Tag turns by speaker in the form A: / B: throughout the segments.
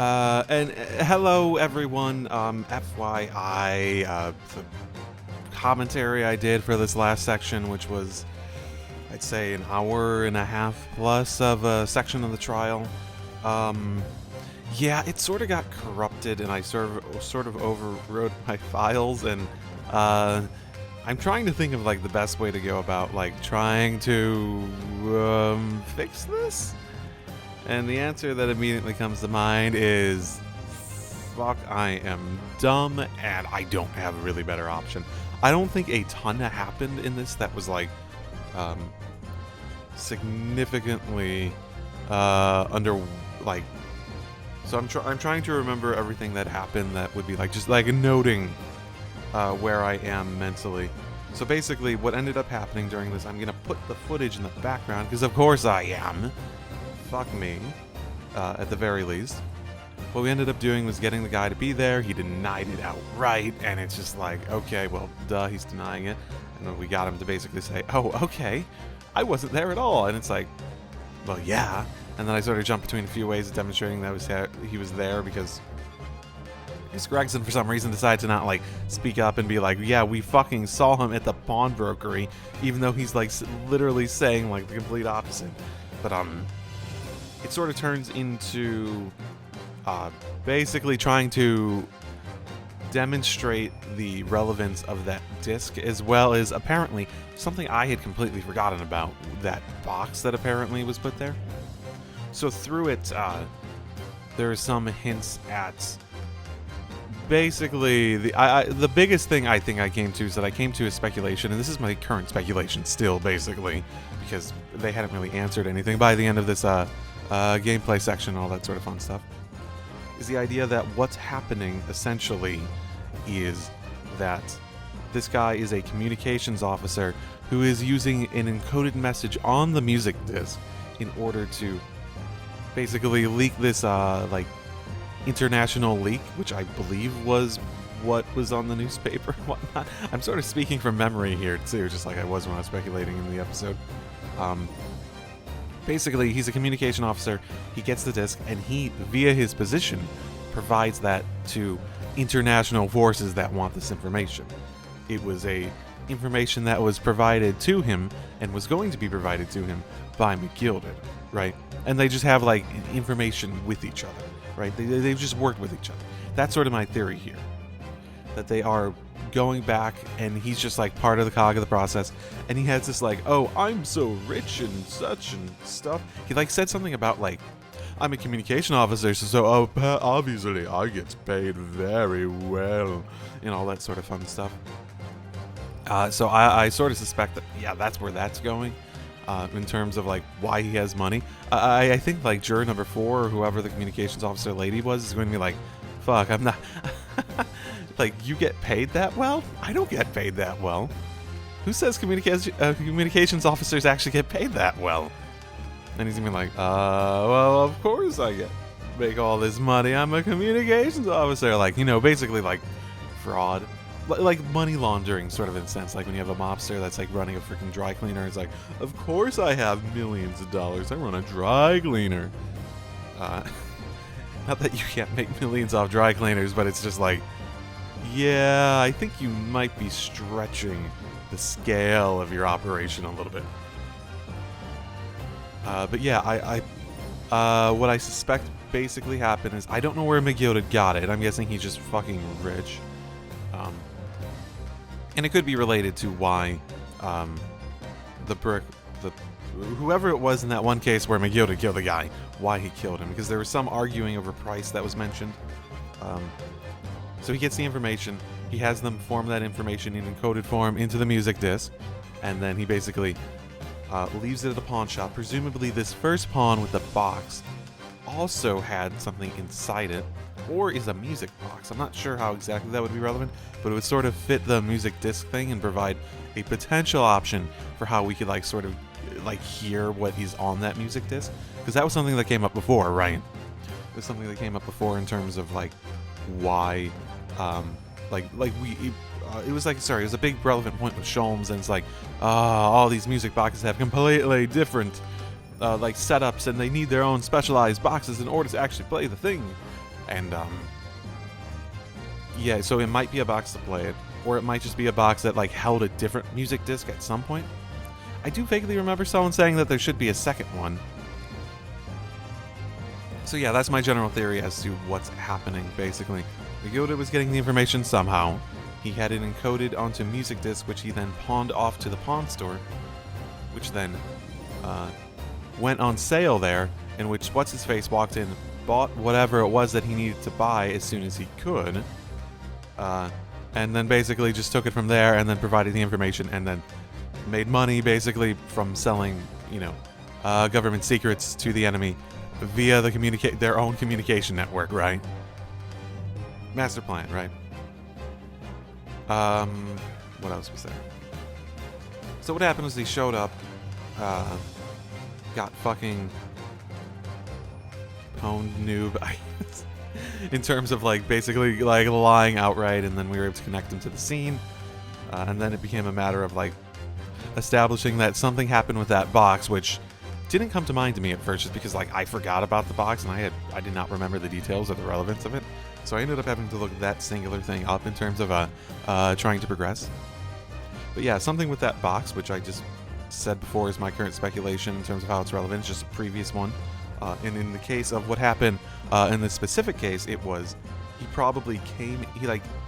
A: Hello everyone. FYI, the commentary I did for this last section, which was, I'd say, an hour and a half plus of a section of the trial. Yeah, it sort of got corrupted, and I sort of overwrote my files, and I'm trying to think of like the best way to go about like trying to fix this. And the answer that immediately comes to mind is, fuck, I am dumb, and I don't have a really better option. I don't think a ton happened in this that was, like, significantly, like... So I'm trying to remember everything that happened that would be, like, just, like, noting, where I am mentally. So basically, what ended up happening during this, I'm gonna put the footage in the background, because of course I am. Fuck me, at the very least. What we ended up doing was getting the guy to be there. He denied it outright, and it's just like, okay, well, duh, he's denying it. And then we got him to basically say, oh, okay, I wasn't there at all. And it's like, well, yeah. And then I sort of jumped between a few ways of demonstrating that he was there because Gregson, for some reason, decided to not, like, speak up and be like, yeah, we fucking saw him at the pawnbrokery, even though he's, like, literally saying, like, the complete opposite. But, it sort of turns into basically trying to demonstrate the relevance of that disc, as well as apparently something I had completely forgotten about, that box that apparently was put there. So through it, there are some hints at basically the biggest thing I think I came to is that I came to a speculation, and this is my current speculation still, basically, because they hadn't really answered anything by the end of this gameplay section and all that sort of fun stuff, is the idea that what's happening essentially is that this guy is a communications officer who is using an encoded message on the music disc in order to basically leak this like international leak, which I believe was what was on the newspaper and whatnot. I'm sort of speaking from memory here too, just like I was when I was speculating in the episode. Basically, he's a communication officer. He gets the disc, and he, via his position, provides that to international forces that want this information. It was information that was provided to him, and was going to be provided to him by McGilded, right? And they just have, like, information with each other, right? They've just worked with each other. That's sort of my theory here. That they are going back, and he's just like part of the cog of the process, and he has this like, oh, I'm so rich and such and stuff. He like said something about like, I'm a communication officer, so obviously I get paid very well, and all that sort of fun stuff. So I sort of suspect that, yeah, that's where that's going, in terms of like why he has money. I think like juror number 4, or whoever the communications officer lady was, is going to be like, fuck, I'm not like, you get paid that well? I don't get paid that well. Who says communications officers actually get paid that well? And he's gonna be like, well, of course I make all this money. I'm a communications officer. Like, you know, basically like fraud. Like money laundering, sort of, in a sense. Like when you have a mobster that's like running a freaking dry cleaner. It's like, of course I have millions of dollars. I run a dry cleaner. Not that you can't make millions off dry cleaners, but it's just like, yeah, I think you might be stretching the scale of your operation a little bit. But yeah, what I suspect basically happened is, I don't know where McGilded got it. I'm guessing he's just fucking rich. And it could be related to why whoever it was in that one case where McGilded killed the guy, why he killed him, because there was some arguing over price that was mentioned. So he gets the information, he has them form that information in encoded form into the music disc, and then he basically leaves it at the pawn shop. Presumably this first pawn with the box also had something inside it, or is a music box. I'm not sure how exactly that would be relevant, but it would sort of fit the music disc thing and provide a potential option for how we could like sort of like hear what is on that music disc, because that was something that came up before, right? It was something that came up before in terms of like why it was a big relevant point with Sholmes, and it's like, all these music boxes have completely different like setups, and they need their own specialized boxes in order to actually play the thing. And yeah, so it might be a box to play it, or it might just be a box that like held a different music disc at some point. I do vaguely remember someone saying that there should be a second one. So yeah, that's my general theory as to what's happening, basically. Yoda was getting the information somehow. He had it encoded onto music disc, which he then pawned off to the pawn store, which then went on sale there, in which What's-His-Face walked in, bought whatever it was that he needed to buy as soon as he could, and then basically just took it from there and then provided the information and then made money basically from selling, government secrets to the enemy via their own communication network, right? Master plan, right? What else was there? So what happened was he showed up, got fucking pwned noob, in terms of like basically like lying outright, and then we were able to connect him to the scene, and then it became a matter of like establishing that something happened with that box, which didn't come to mind to me at first, just because like I forgot about the box and I did not remember the details or the relevance of it. So I ended up having to look that singular thing up in terms of trying to progress. But yeah, something with that box, which I just said before is my current speculation in terms of how it's relevant. It's just a previous one. And in the case of what happened in this specific case, it was he probably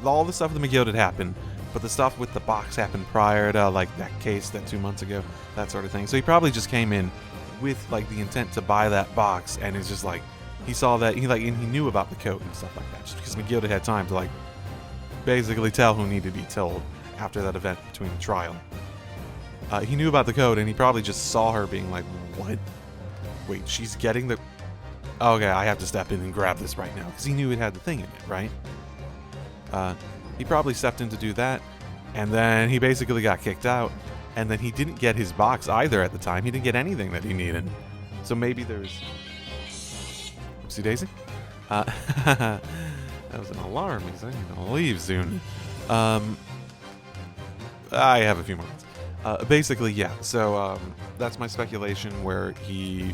A: all the stuff with the McGill had happened, but the stuff with the box happened prior to like that case that 2 months ago, that sort of thing. So he probably just came in with like the intent to buy that box, and it's just like he saw that and he knew about the code and stuff like that, just because McGill had time to like basically tell who needed to be told after that event between the trial. He knew about the code, and he probably just saw her being like, what? Wait, she's getting the... Okay, I have to step in and grab this right now, because he knew it had the thing in it, right? He probably stepped in to do that, and then he basically got kicked out, and then he didn't get his box either at the time. He didn't get anything that he needed. So maybe there's... Oopsie daisy? That was an alarm, because I need to leave soon. I have a few moments. Basically, yeah, so that's my speculation, where he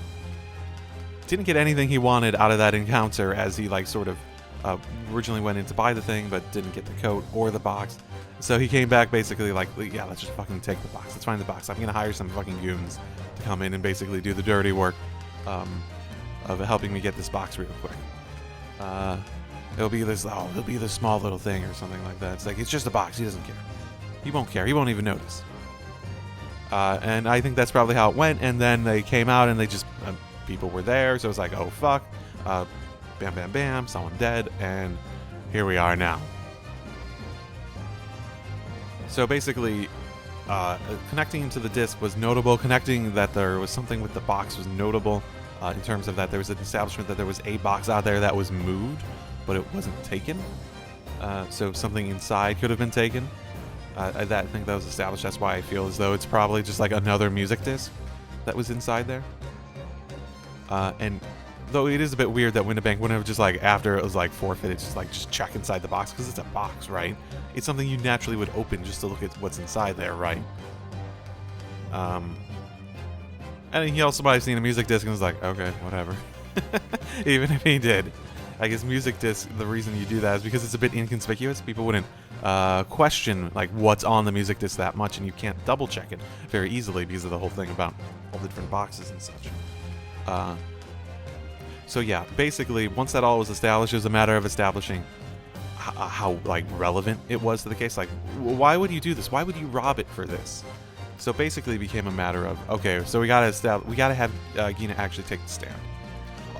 A: didn't get anything he wanted out of that encounter, as he like sort of originally went in to buy the thing but didn't get the coat or the box. So he came back basically like, yeah, let's just fucking take the box. Let's find the box. I'm gonna hire some fucking goons to come in and basically do the dirty work of helping me get this box real quick. It'll be this small little thing or something like that. It's like, it's just a box. He doesn't care. He won't care. He won't even notice. And I think that's probably how it went. And then they came out and they just, people were there. So it was like, oh, fuck. Bam, bam, bam. Someone dead. And here we are now. So basically, connecting into the disc was notable. Connecting that there was something with the box was notable, in terms of that there was an establishment that there was a box out there that was moved, but it wasn't taken. So something inside could have been taken. I think that was established. That's why I feel as though it's probably just like another music disc that was inside there. And though it is a bit weird that Winnebank wouldn't have just like, after it was like forfeited, just check inside the box, because it's a box, right? It's something you naturally would open just to look at what's inside there, right? And he also might have seen a music disc and was like, okay, whatever. Even if he did. I guess music disc, the reason you do that is because it's a bit inconspicuous. People wouldn't question like what's on the music disc that much, and you can't double check it very easily because of the whole thing about all the different boxes and such. So yeah, basically once that all was established, it was a matter of establishing how like relevant it was to the case. Like, why would you do this? Why would you rob it for this? So basically it became a matter of, okay, so we gotta have Gina actually take the stand.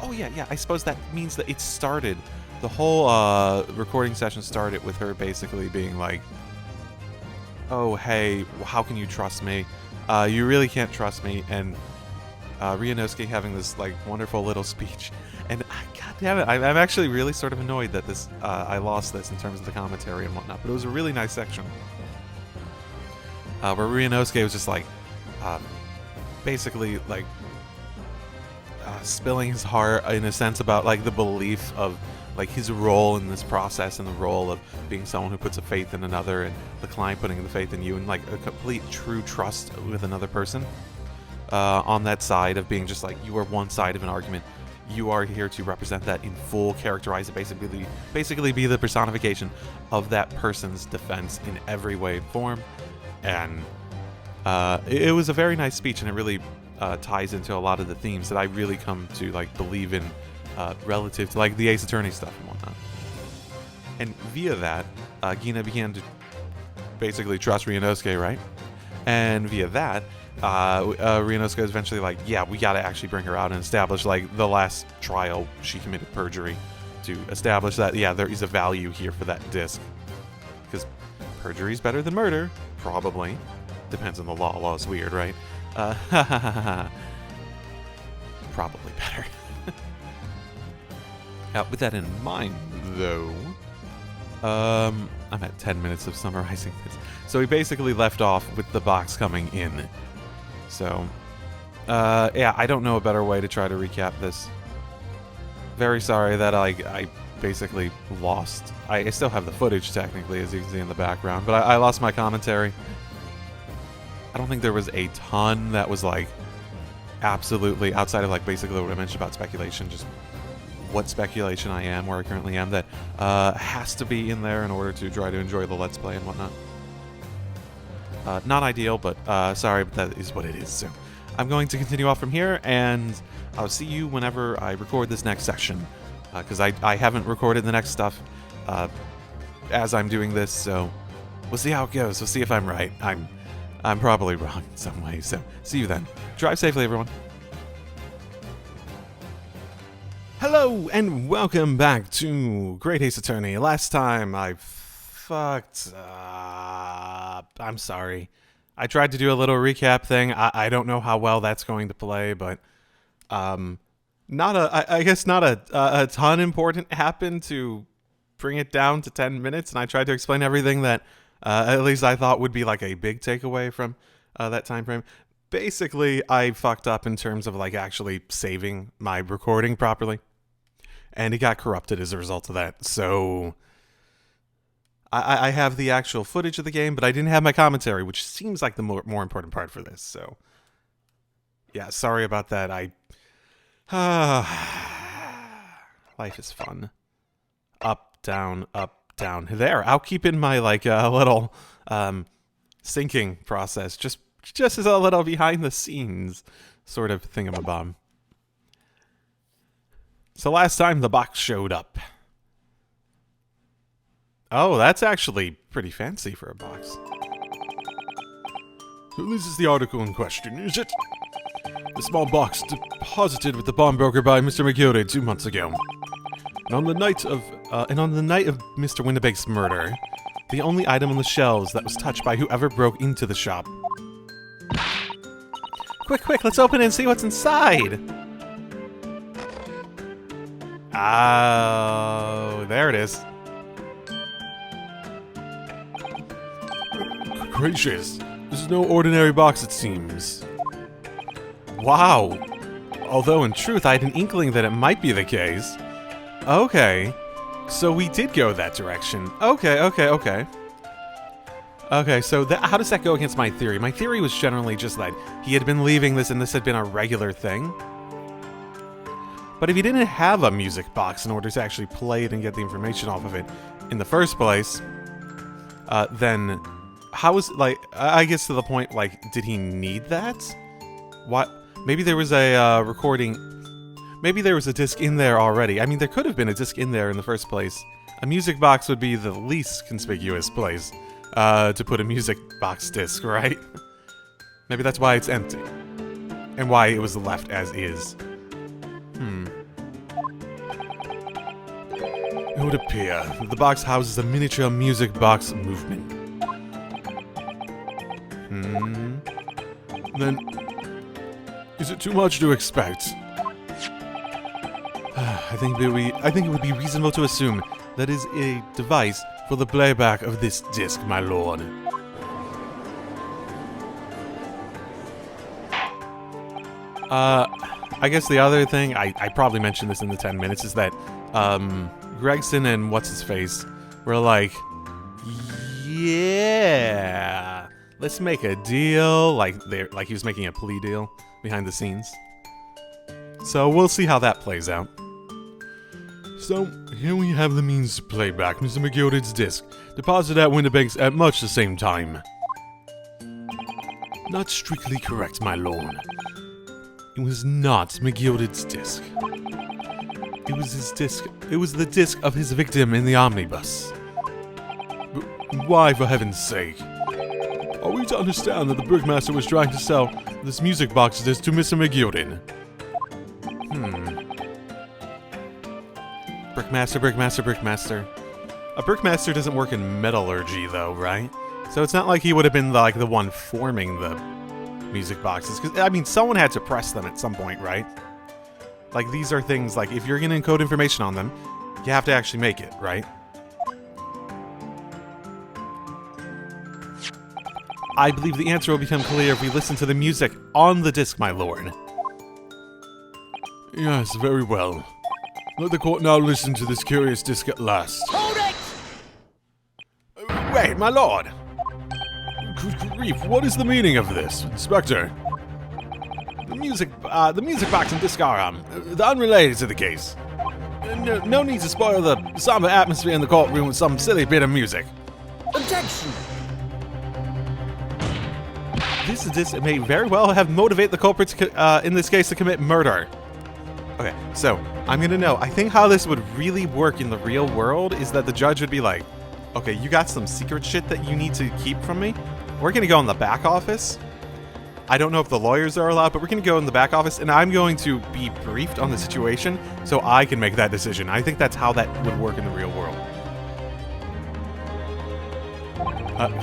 A: Oh yeah, I suppose that means that it started, the whole recording session started with her basically being like, oh hey, how can you trust me? You really can't trust me. And Ryunosuke having this like wonderful little speech, and god damn it, I'm actually really sort of annoyed that this I lost this in terms of the commentary and whatnot, but it was a really nice section where Ryunosuke was just like basically like spilling his heart in a sense about like the belief of like his role in this process, and the role of being someone who puts a faith in another, and the client putting the faith in you, and like a complete true trust with another person on that side of being just like, you are one side of an argument. you are here to represent that in full, characterize it, basically be the personification of that person's defense in every way and form. And it was a very nice speech, and it really ties into a lot of the themes that I really come to like believe in relative to like the Ace Attorney stuff and whatnot. And via that, Gina began to basically trust Ryunosuke, right? And via that, Ryunosuke is eventually like, yeah, we gotta actually bring her out and establish like the last trial she committed perjury to establish that, yeah, there is a value here for that disc. Because perjury is better than murder, probably. Depends on the law. Law is weird, right? Probably better. With that in mind, though, I'm at 10 minutes of summarizing this. So we basically left off with the box coming in. So, yeah, I don't know a better way to try to recap this. Very sorry that I basically lost. I still have the footage, technically, as you can see in the background, but I lost my commentary. I don't think there was a ton that was, like, absolutely outside of, like, basically what I mentioned about speculation, just what speculation I am, where I currently am, that has to be in there in order to try to enjoy the Let's Play and whatnot. Not ideal, but sorry, but that is what it is. So I'm going to continue off from here, and I'll see you whenever I record this next session, because I haven't recorded the next stuff as I'm doing this, so we'll see how it goes. We'll see if I'm right. I'm probably wrong in some ways, so see you then. Drive safely, everyone. Hello, and welcome back to Great Ace Attorney. Last time I fucked up. I'm sorry. I tried to do a little recap thing. I don't know how well that's going to play, but I guess not a ton important happened to bring it down to 10 minutes, and I tried to explain everything that at least I thought would be like a big takeaway from that time frame. Basically, I fucked up in terms of like actually saving my recording properly, and it got corrupted as a result of that. So I have the actual footage of the game, but I didn't have my commentary, which seems like the more important part for this. So yeah, sorry about that. Life is fun. Up, down, up, down. There, I'll keep in my like little syncing process, just as a little behind the scenes sort of thingamabob. So last time the box showed up. Oh, that's actually pretty fancy for a box. So this is the article in question, is it? The small box deposited with the pawnbroker by Mr. Megure 2 months ago. And on the night of Mr. Winnebake's murder, the only item on the shelves that was touched by whoever broke into the shop. Quick, let's open it and see what's inside! Oh, there it is. Gracious, this is no ordinary box, it seems. Wow. Although in truth, I had an inkling that it might be the case. Okay. So we did go that direction. Okay. Okay, so how does that go against my theory? My theory was generally just that he had been leaving this and this had been a regular thing. But if he didn't have a music box in order to actually play it and get the information off of it in the first place, then how is, like, I guess to the point, like, did he need that? What? Maybe there was a recording, maybe there was a disc in there already. I mean, there could have been a disc in there in the first place. A music box would be the least conspicuous place to put a music box disc, right? Maybe that's why it's empty. And why it was left as is. It would appear that the box houses a miniature music box movement. Then, is it too much to expect? I think it would be reasonable to assume that is a device for the playback of this disc, my lord. I guess the other thing, I probably mentioned this in the 10 minutes, is that Gregson and what's-his-face were like, yeah, let's make a deal, like he was making a plea deal behind the scenes. So we'll see how that plays out.
B: So, here we have the means to play back Mr. McGilded's disc, deposited at Winterbank's at much the same time. Not strictly correct, my lord. It was not McGilded's disc. It was his disc. It was the disc of his victim in the omnibus. But why, for heaven's sake? Are we to understand that the Brickmaster was trying to sell this music box disc to Mr. McGilded?
A: Brickmaster. A Brickmaster doesn't work in metallurgy, though, right? So it's not like he would have been, like, the one forming the music boxes. Because, I mean, someone had to press them at some point, right? Like, these are things, like, if you're going to encode information on them, you have to actually make it, right? I believe the answer will become clear if we listen to the music on the disc, my lord.
B: Yes, very well. Let the court now listen to this curious disc at last.
C: Hold it!
A: Wait, my lord!
B: Good grief, what is the meaning of this, Inspector?
A: The music box and disc are, they're unrelated to the case. No need to spoil the somber atmosphere in the courtroom with some silly bit of music.
C: Objection!
A: This disc may very well have motivated the culprits, in this case, to commit murder. Okay, so, I'm gonna know. I think how this would really work in the real world is that the judge would be like, okay, you got some secret shit that you need to keep from me? We're gonna go in the back office. I don't know if the lawyers are allowed, but we're gonna go in the back office, and I'm going to be briefed on the situation so I can make that decision. I think that's how that would work in the real world.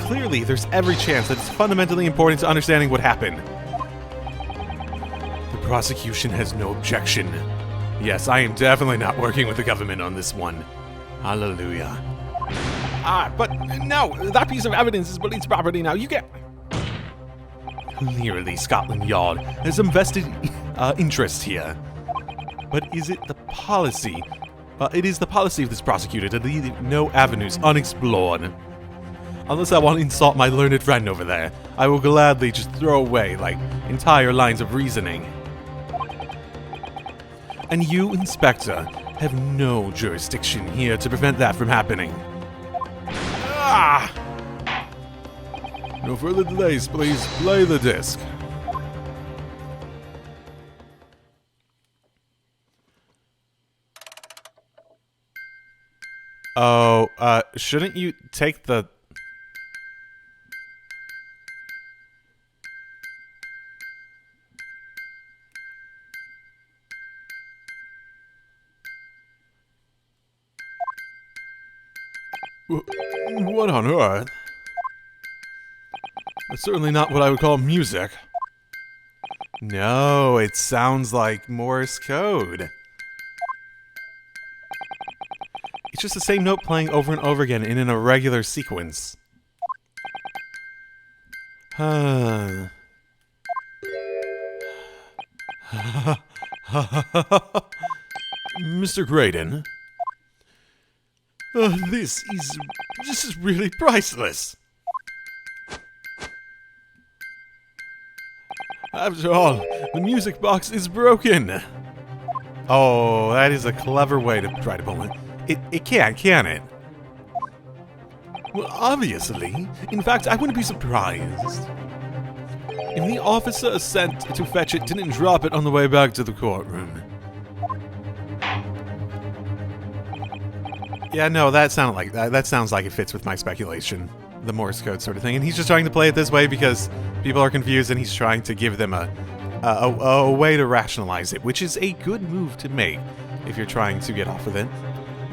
A: Clearly, there's every chance that it's fundamentally important to understanding what happened.
B: The prosecution has no objection. Yes, I am definitely not working with the government on this one. Hallelujah.
A: But no, that piece of evidence is police property now. You get...
B: Clearly, Scotland Yard has some vested interest here.
A: But is it the policy? It is the policy of this prosecutor to leave no avenues unexplored. Unless I want to insult my learned friend over there, I will gladly just throw away, like, entire lines of reasoning.
B: And you, Inspector, have no jurisdiction here to prevent that from happening.
A: Ah!
B: No further delays, please. Play the disc.
A: Oh, shouldn't you take the...
B: What on earth? That's certainly not what I would call music.
A: No, it sounds like Morse code. It's just the same note playing over and over again in an irregular sequence.
B: Mr. Graydon? This is really priceless. After all, the music box is broken.
A: Oh, that is a clever way to try to pull it. It can't, can it?
B: Well, obviously. In fact, I wouldn't be surprised if the officer sent to fetch it didn't drop it on the way back to the courtroom.
A: Yeah, no, that sounds like it fits with my speculation. The Morse code sort of thing. And he's just trying to play it this way because people are confused and he's trying to give them a way to rationalize it, which is a good move to make if you're trying to get off with it.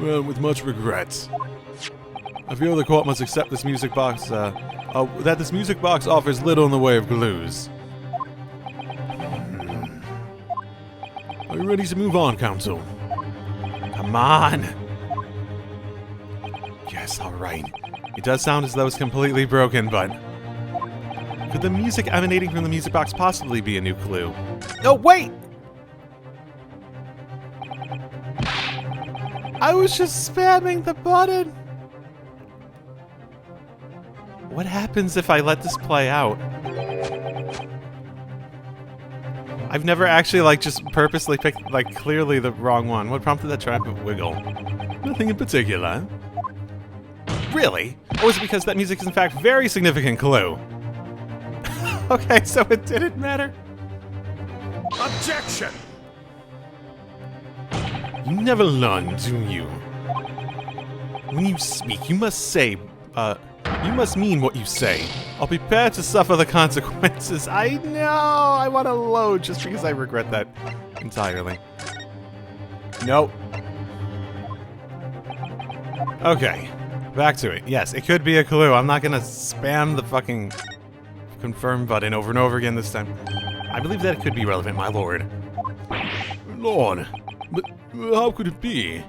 B: Well, with much regret, I feel the court must accept this music box, that this music box offers little in the way of clues. Are you ready to move on, counsel?
A: Come on! Yes, alright. It does sound as though it's completely broken, but... could the music emanating from the music box possibly be a new clue? Oh, wait! I was just spamming the button! What happens if I let this play out? I've never actually, like, just purposely picked, like, clearly the wrong one. What prompted that triumphant wiggle?
B: Nothing in particular.
A: Really? Or was it because that music is, in fact, very significant clue? Okay, so it didn't matter?
C: Objection!
B: You never learn, do you?
A: When you speak, you must say, you must mean what you say. I'll be prepared to suffer the consequences. I know! I want to load just because I regret that entirely. Nope. Okay. Back to it. Yes, it could be a clue. I'm not gonna spam the fucking confirm button over and over again this time. I believe that it could be relevant, my lord.
B: Lord, but how could it be?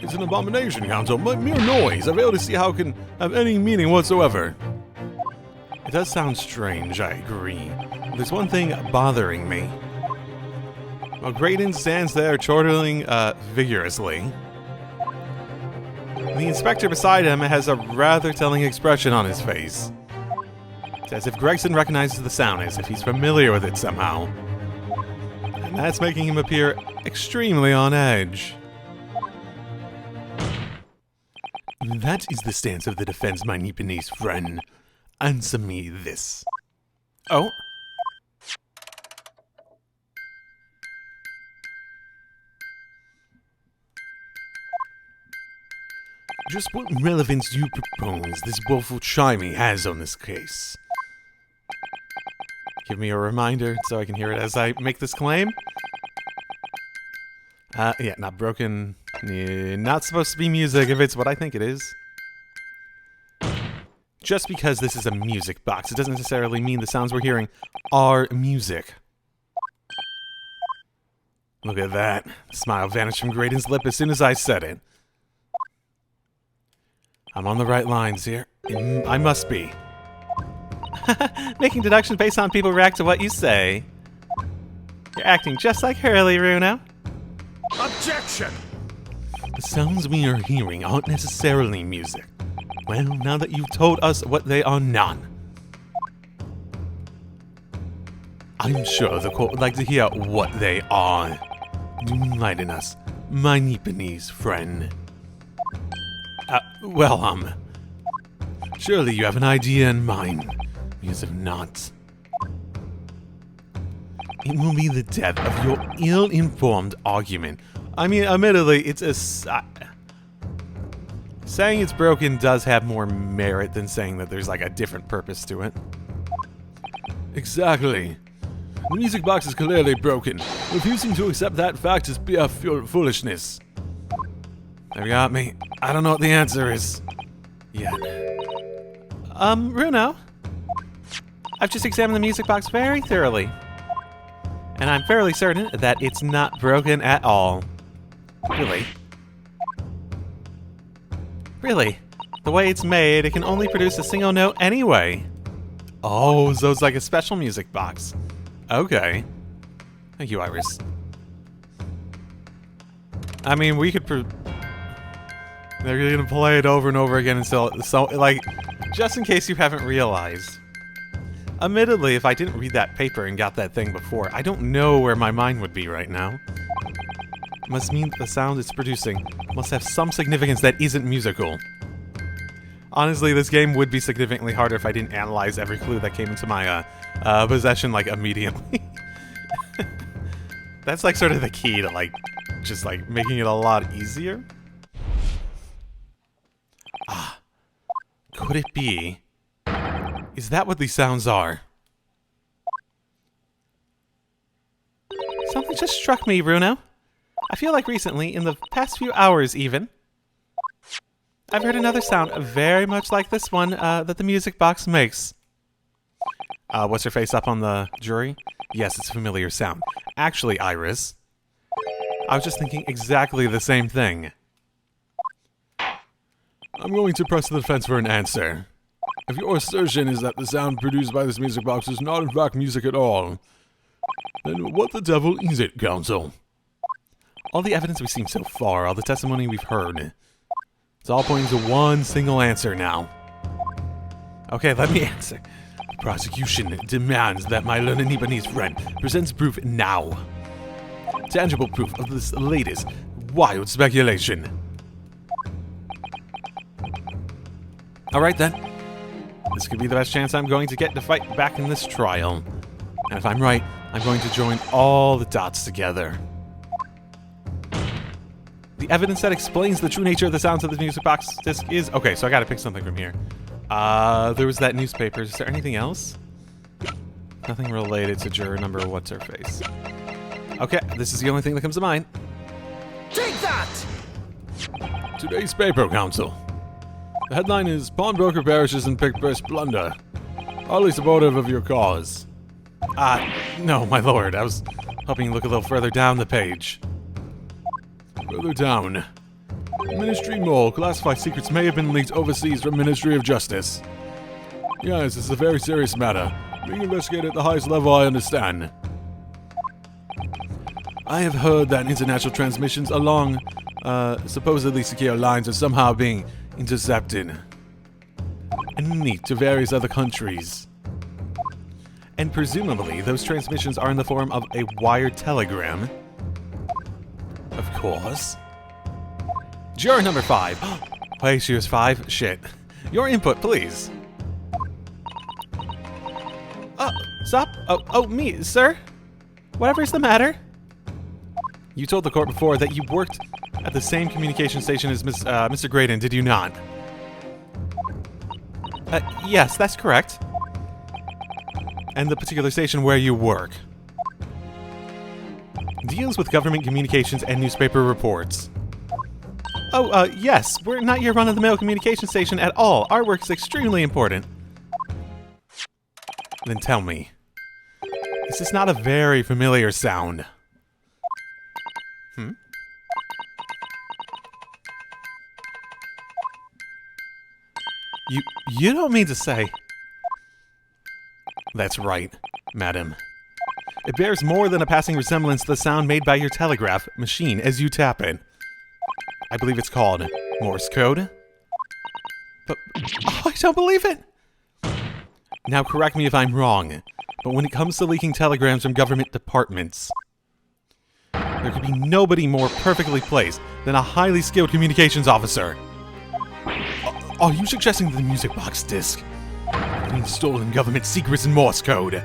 B: It's an abomination, Council. Mere noise. I fail to see how it can have any meaning whatsoever.
A: It does sound strange, I agree. But there's one thing bothering me. While Graydon stands there chortling vigorously, the inspector beside him has a rather telling expression on his face. It's as if Gregson recognizes the sound, as if he's familiar with it somehow. And that's making him appear extremely on edge.
B: That is the stance of the defense, my Nipponese friend. Answer me this.
A: Oh?
B: Just what relevance do you propose this woeful chiming has on this case?
A: Give me a reminder so I can hear it as I make this claim. Yeah, not broken. Not supposed to be music if it's what I think it is. Just because this is a music box, it doesn't necessarily mean the sounds we're hearing are music. Look at that. The smile vanished from Graydon's lip as soon as I said it. I'm on the right lines here. I must be. Making deductions based on people react to what you say. You're acting just like Hurley, Runo.
C: Objection!
B: The sounds we are hearing aren't necessarily music. Well, now that you've told us what they are not, I'm sure the court would like to hear what they are. Do enlighten us, my Nipponese friend. Surely you have an idea in mind. Because if not, it will be the death of your ill-informed argument.
A: I mean, admittedly, it's a... saying it's broken does have more merit than saying that there's, like, a different purpose to it.
B: Exactly. The music box is clearly broken. Refusing to accept that fact is pure foolishness.
A: They've got me. I don't know what the answer is. Yet. Runo? I've just examined the music box very thoroughly. And I'm fairly certain that it's not broken at all. Really? Really? The way it's made, it can only produce a single note anyway. Oh, so it's like a special music box. Okay. Thank you, Iris. I mean, we could... They're gonna play it over and over again until... So, like, just in case you haven't realized. Admittedly, if I didn't read that paper and got that thing before, I don't know where my mind would be right now. Must mean the sound it's producing must have some significance that isn't musical. Honestly, this game would be significantly harder if I didn't analyze every clue that came into my possession, like, immediately. That's, like, sort of the key to, like, just, like, making it a lot easier. Ah. Could it be? Is that what these sounds are? Something just struck me, Runo. I feel like recently, in the past few hours even, I've heard another sound very much like this one that the music box makes. What's her face up on the jury? Yes, it's a familiar sound. Actually, Iris, I was just thinking exactly the same thing.
B: I'm going to press the defense for an answer. If your assertion is that the sound produced by this music box is not in fact music at all, then what the devil is it, Counsel?
A: All the evidence we've seen so far, all the testimony we've heard, it's all pointing to one single answer now. Okay, let me answer.
B: prosecution demands that my learned Nibanese friend presents proof now. Tangible proof of this latest wild speculation. Alright then. This could be the best chance I'm going to get to fight back in this trial. And if I'm right, I'm going to join all the dots together. The evidence that explains the true nature of the sounds of the music box disc is... Okay, so I gotta pick something from here. There was that newspaper. Is there anything else? Nothing related to juror number what's-her-face. Okay, this is the only thing that comes to mind.
C: Take that!
B: Today's paper, Council. The headline is Pawnbroker perishes in pickpurse blunder. Hardly supportive of your cause. No, my lord. I was hoping you look a little further down the page. Further down. Ministry mole. Classified secrets may have been leaked overseas from Ministry of Justice. Yes, this is a very serious matter. Being investigated at the highest level, I understand. I have heard that international transmissions along supposedly secure lines are somehow being intercepted and leaked to various other countries. And presumably, those transmissions are in the form of a wired telegram. Of course. Juror number 5. Hey, she was 5? Shit. Your input, please.
A: Stop. Oh, me, sir? Whatever's the matter?
B: You told the court before that you worked at the same communication station as Mr. Graydon, did you not?
A: Yes, that's correct.
B: And the particular station where you work deals with government communications and newspaper reports.
A: Oh, yes. We're not your run-of-the-mill communication station at all. Our work is extremely important.
B: Then tell me. This is not a very familiar sound.
A: You don't mean to say...
B: That's right, madam. It bears more than a passing resemblance to the sound made by your telegraph machine as you tap it. I believe it's called Morse code.
A: But... Oh, I don't believe it!
B: Now correct me if I'm wrong, but when it comes to leaking telegrams from government departments, there could be nobody more perfectly placed than a highly skilled communications officer. Are you suggesting that the music box disc being stolen government secrets in Morse code?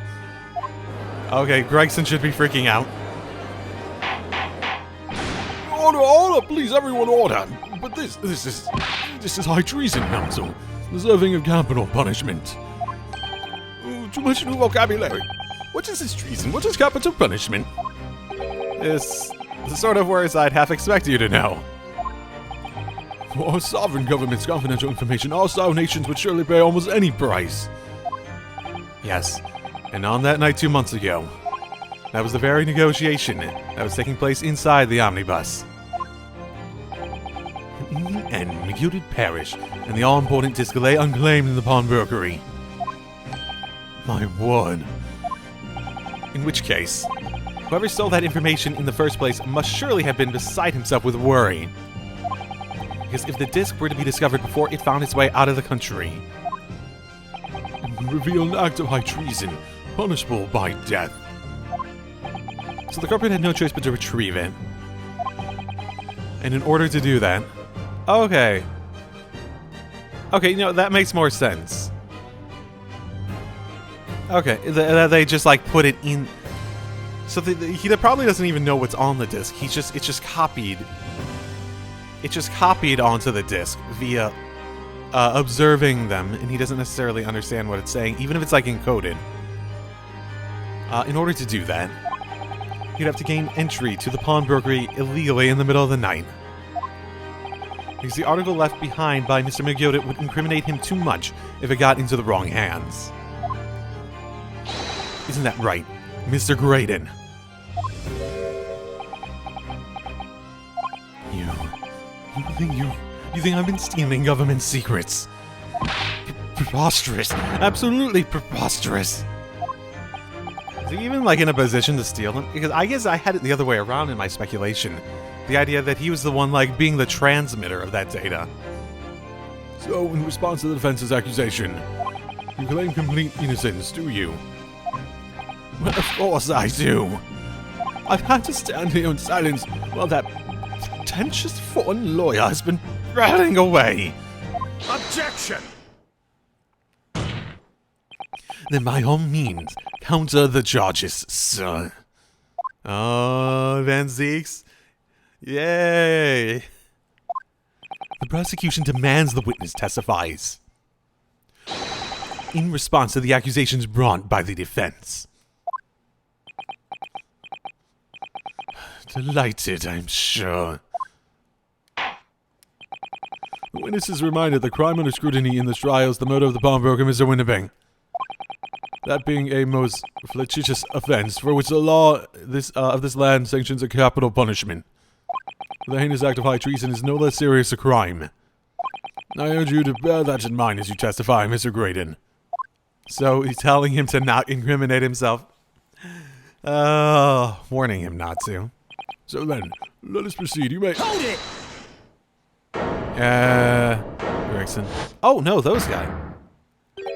A: Okay, Gregson should be freaking out.
C: Order, please, everyone, order. But this is high treason, Council, deserving of capital punishment. Too much new vocabulary. What is this treason? What is capital punishment?
A: It's the sort of words I'd half expect you to know.
C: For our sovereign government's confidential information, hostile nations would surely pay almost any price.
B: Yes, and on that night 2 months ago, that was the very negotiation that was taking place inside the omnibus. And McGilded Parish, and the all-important disc lay unclaimed in the pawnbrokery. My word. In which case, whoever stole that information in the first place must surely have been beside himself with worry. Because if the disc were to be discovered before it found its way out of the country,
C: it would reveal an act of high treason, punishable by death.
B: So the corporate had no choice but to retrieve it. And in order to do that...
A: Okay, no, that makes more sense. Okay, they just like put it in... So he probably doesn't even know what's on the disc. It's just copied. It's just copied onto the disc via observing them, and he doesn't necessarily understand what it's saying, even if it's like encoded. In order to do that, you'd have to gain entry to the pawnbrokery illegally in the middle of the night. Because the article left behind by Mr. McGilded would incriminate him too much if it got into the wrong hands. Isn't that right, Mr. Graydon? You think I've been stealing government secrets? Preposterous. Absolutely preposterous. Is he even, like, in a position to steal them? Because I guess I had it the other way around in my speculation. The idea that he was the one, like, being the transmitter of that data.
C: So, in response to the defense's accusation, You claim complete innocence, do you? Well, of course I do. I've had to stand here in silence while that pretentious foreign lawyer has been rattling away.
B: Objection!
C: Then by all means, counter the charges, sir.
A: Oh, Van Zeeks. Yay.
C: The prosecution demands the witness testifies in response to the accusations brought by the defense. Delighted, I'm sure. The witness is reminded the crime under scrutiny in this trial is the murder of the pawnbroker, Mr. Winnerbang. That being a most flagitious offense for which the law of this land sanctions a capital punishment. The heinous act of high treason is no less serious a crime. I urge you to bear that in mind as you testify, Mr. Graydon.
A: So he's telling him to not incriminate himself. Warning him not to.
C: So then, let us proceed. You may—
B: Hold it!
A: Gregson. Oh, no, those guys.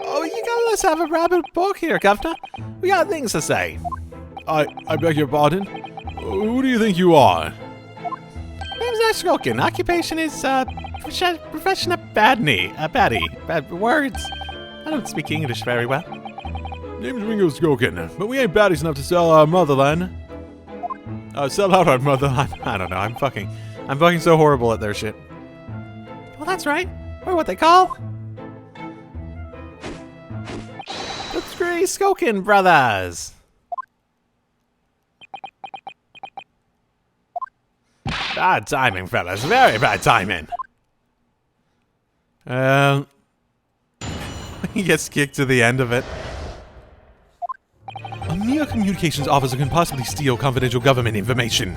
A: Oh, you gotta let's have a rapid book here, Governor. We got things to say.
C: I beg your pardon? Who do you think you are?
A: Name's Nash Skulkin. Occupation is, profession of baddie. Bad words. I don't speak English very well.
C: Name's Ringo Skokin, but we ain't baddies enough to sell our motherland. Sell out our motherland.
A: I don't know. I'm fucking so horrible at their shit. Well, that's right. We're what they call the Three Skokin Brothers. Bad timing, fellas. Very bad timing. He gets kicked to the end of it.
C: A mere communications officer can possibly steal confidential government information.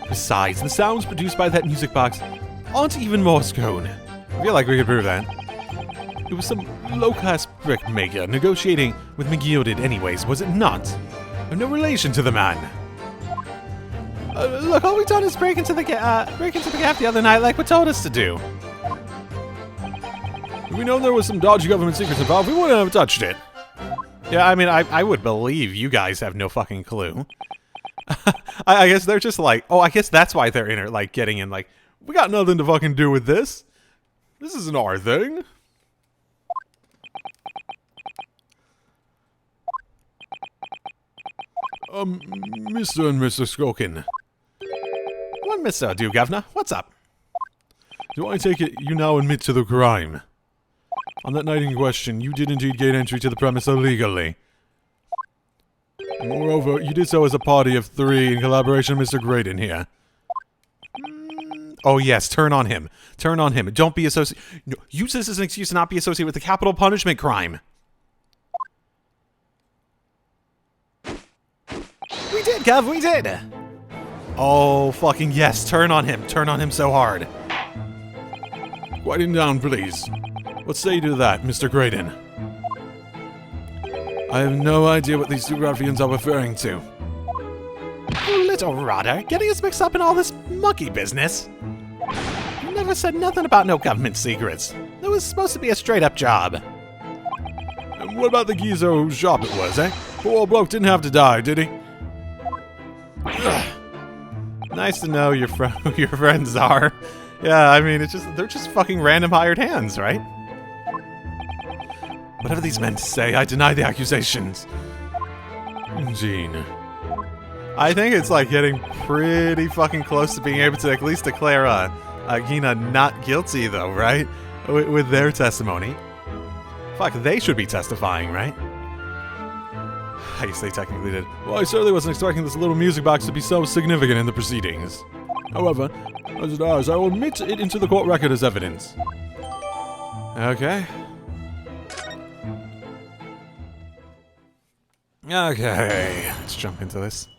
C: Besides, the sounds produced by that music box aren't even Morse code.
A: I feel like we could prove that.
C: It was some low-class brick maker negotiating with McGilded anyways, was it not? No relation to the man.
A: Look, all we done is break into the gaff the other night like we told us to do.
C: If we know there was some dodgy government secrets involved, we wouldn't have touched it.
A: Yeah, I mean, I would believe you guys have no fucking clue. I guess they're just like, oh, I guess that's why they're getting in, like,
C: we got nothing to fucking do with this. This isn't our thing. Mr. and Mr. Skokin.
A: What Mr. do, Governor? What's up?
C: Do I take it you now admit to the crime? On that night in question, you did indeed gain entry to the premise illegally. Moreover, you did so as a party of three in collaboration with Mr. Graydon here.
A: Oh yes, turn on him. Turn on him. Don't be associated. No, use this as an excuse to not be associated with the capital punishment crime. We did, Gov, we did! Oh, fucking yes, turn on him. Turn on him so hard.
C: Quiet him down, please. What say you to that, Mr. Graydon? I have no idea what these two ruffians are referring to.
A: You little rotter, getting us mixed up in all this monkey business. You never said nothing about no government secrets. It was supposed to be a straight-up job.
C: And what about the geezer whose shop it was, eh? Poor old bloke didn't have to die, did he?
A: Nice to know who your friends are. Yeah, I mean, they're just fucking random hired hands, right?
C: Whatever these men say, I deny the accusations. Gene.
A: I think it's like getting pretty fucking close to being able to at least declare Gina not guilty, though, right? With their testimony. Fuck, they should be testifying, right? I guess they technically did.
C: Well, I certainly wasn't expecting this little music box to be so significant in the proceedings. However, as it is, I will admit it into the court record as evidence.
A: Okay. Okay, let's jump into this.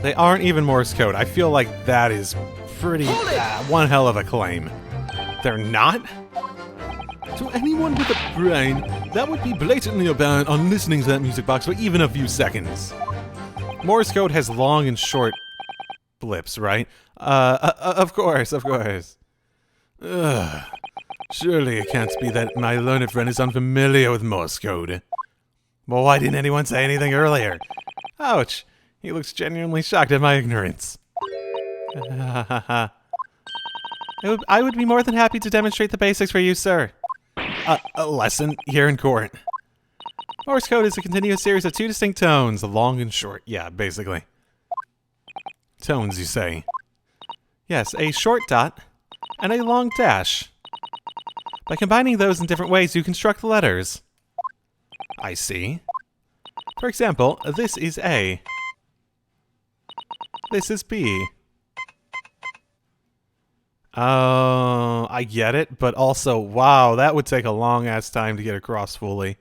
A: They aren't even Morse code. I feel like that is pretty one hell of a claim. They're not?
C: To anyone with a brain, that would be blatantly apparent on listening to that music box for even a few seconds.
A: Morse code has long and short blips, right? Of course. Ugh.
B: Surely it can't be that my learned friend is unfamiliar with Morse code. Well, why didn't anyone say anything earlier? Ouch! He looks genuinely shocked at my ignorance. I would be more than happy to demonstrate the basics for you, sir. A lesson here in court. Morse code is a continuous series of two distinct tones, long and short. Yeah, basically. Tones, you say? Yes, a short dot and a long dash. By combining those in different ways, you construct letters. I see. For example, this is A. This is B. Oh, I get it, but also, wow, that would take a long-ass time to get across fully.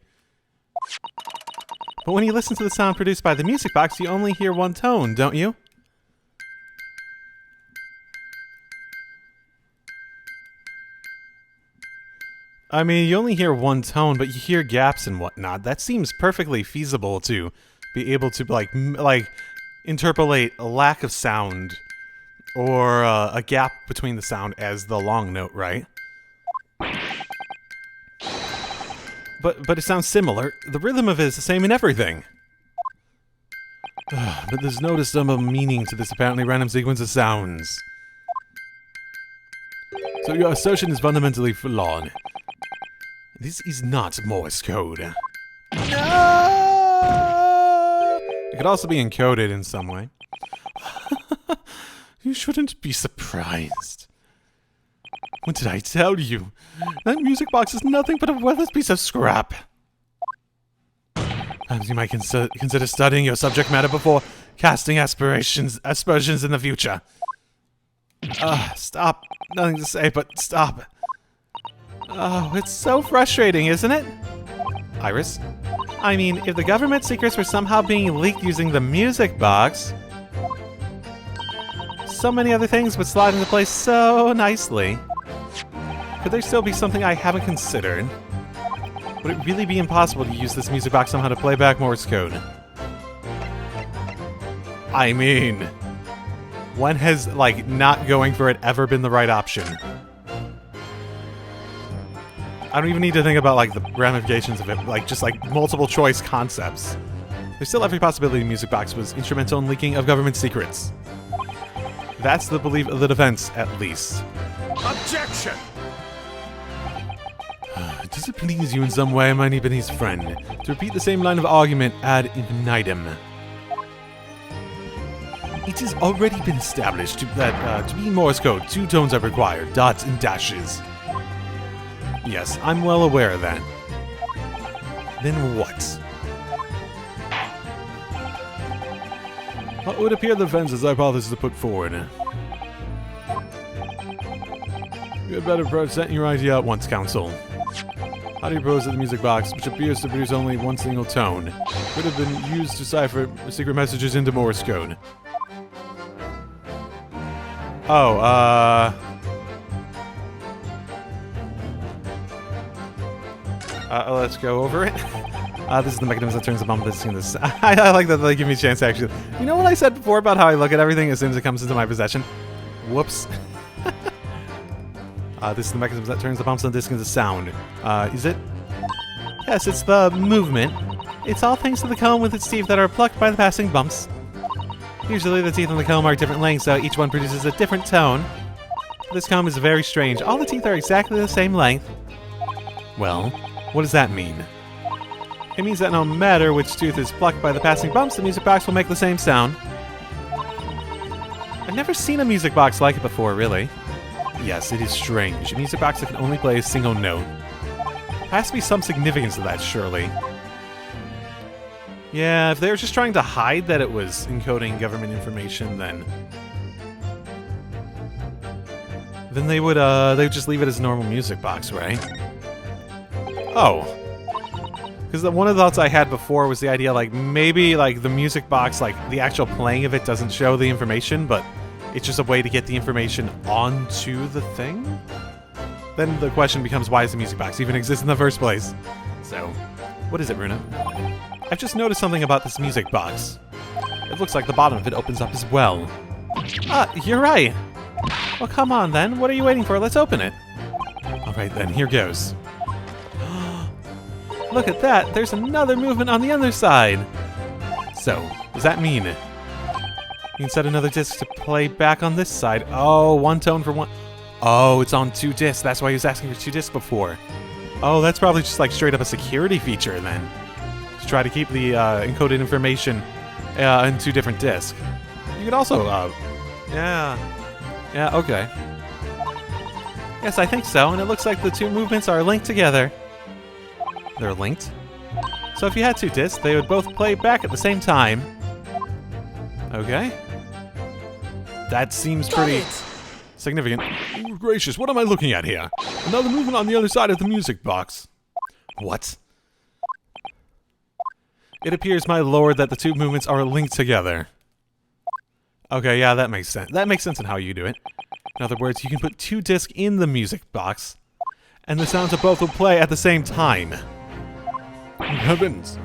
B: But when you listen to the sound produced by the music box, you only hear one tone, don't you? I mean, you only hear one tone, but you hear gaps and whatnot. That seems perfectly feasible to be able to, like interpolate a lack of sound or a gap between the sound as the long note, right? But it sounds similar. The rhythm of it is the same in everything. But there's no discernible meaning to this apparently random sequence of sounds. So your assertion is fundamentally flawed. This is not Morse code. No! It could also be encoded in some way. You shouldn't be surprised. What did I tell you? That music box is nothing but a worthless piece of scrap. Perhaps you might consider studying your subject matter before casting aspersions in the future. Stop. Nothing to say, but stop. Oh, it's so frustrating, isn't it? Iris? I mean, if the government secrets were somehow being leaked using the music box, so many other things would slide into place so nicely. Could there still be something I haven't considered? Would it really be impossible to use this music box somehow to play back Morse code? I mean, when has, like, not going for it ever been the right option? I don't even need to think about, like, the ramifications of it, like, just, like, multiple choice concepts. There's still every possibility the music box was instrumental in leaking of government secrets. That's the belief of the defense, at least.
C: Objection!
B: Does it please you in some way, my Ebony's friend, to repeat the same line of argument ad infinitum? It has already been established that to be Morse code, two tones are required, dots and dashes. Yes, I'm well aware of that. Then what? What would appear the defense's hypothesis to put forward? You had better present your idea at once, counsel. How do you propose that the music box, which appears to produce only one single tone, could have been used to cipher secret messages into Morse code? Let's go over it. This is the mechanism that turns the bomb that's in this. I like that they give me a chance to actually. You know what I said before about how I look at everything as soon as it comes into my possession? Whoops. This is the mechanism that turns the bumps on the disc into sound. Is it? Yes, it's the movement. It's all thanks to the comb with its teeth that are plucked by the passing bumps. Usually the teeth on the comb are different lengths, so each one produces a different tone. This comb is very strange. All the teeth are exactly the same length. Well, what does that mean? It means that no matter which tooth is plucked by the passing bumps, the music box will make the same sound. I've never seen a music box like it before, really. Yes, it is strange. A music box that can only play a single note. There has to be some significance to that, surely. Yeah, if they were just trying to hide that it was encoding government information, then they would just leave it as a normal music box, right? Oh. Because one of the thoughts I had before was the idea, like, maybe, like, the music box, like, the actual playing of it doesn't show the information, but it's just a way to get the information onto the thing? Then the question becomes, why does the music box even exist in the first place? So, what is it, Runa? I've just noticed something about this music box. It looks like the bottom of it opens up as well. Ah, you're right! Well, come on then. What are you waiting for? Let's open it. Alright Right then, here goes.
A: Look at that! There's another movement on the other side!
B: So, does that mean
A: You can set another disc to play back on this side. Oh, one tone for one. Oh, it's on 2 discs. That's why he was asking for 2 discs before. Oh, that's probably just like straight up a security feature then. To try to keep the encoded information in 2 different discs. You could also, yeah. Yeah, okay. Yes, I think so, and it looks like the 2 movements are linked together. They're linked? So if you had 2 discs, they would both play back at the same time. Okay. That seems pretty significant.
C: Oh, gracious, what am I looking at here? Another movement on the other side of the music box.
A: What? It appears, my lord, that the 2 movements are linked together. Okay, yeah, that makes sense. That makes sense in how you do it. In other words, you can put 2 discs in the music box, and the sounds of both will play at the same time.
C: Heavens.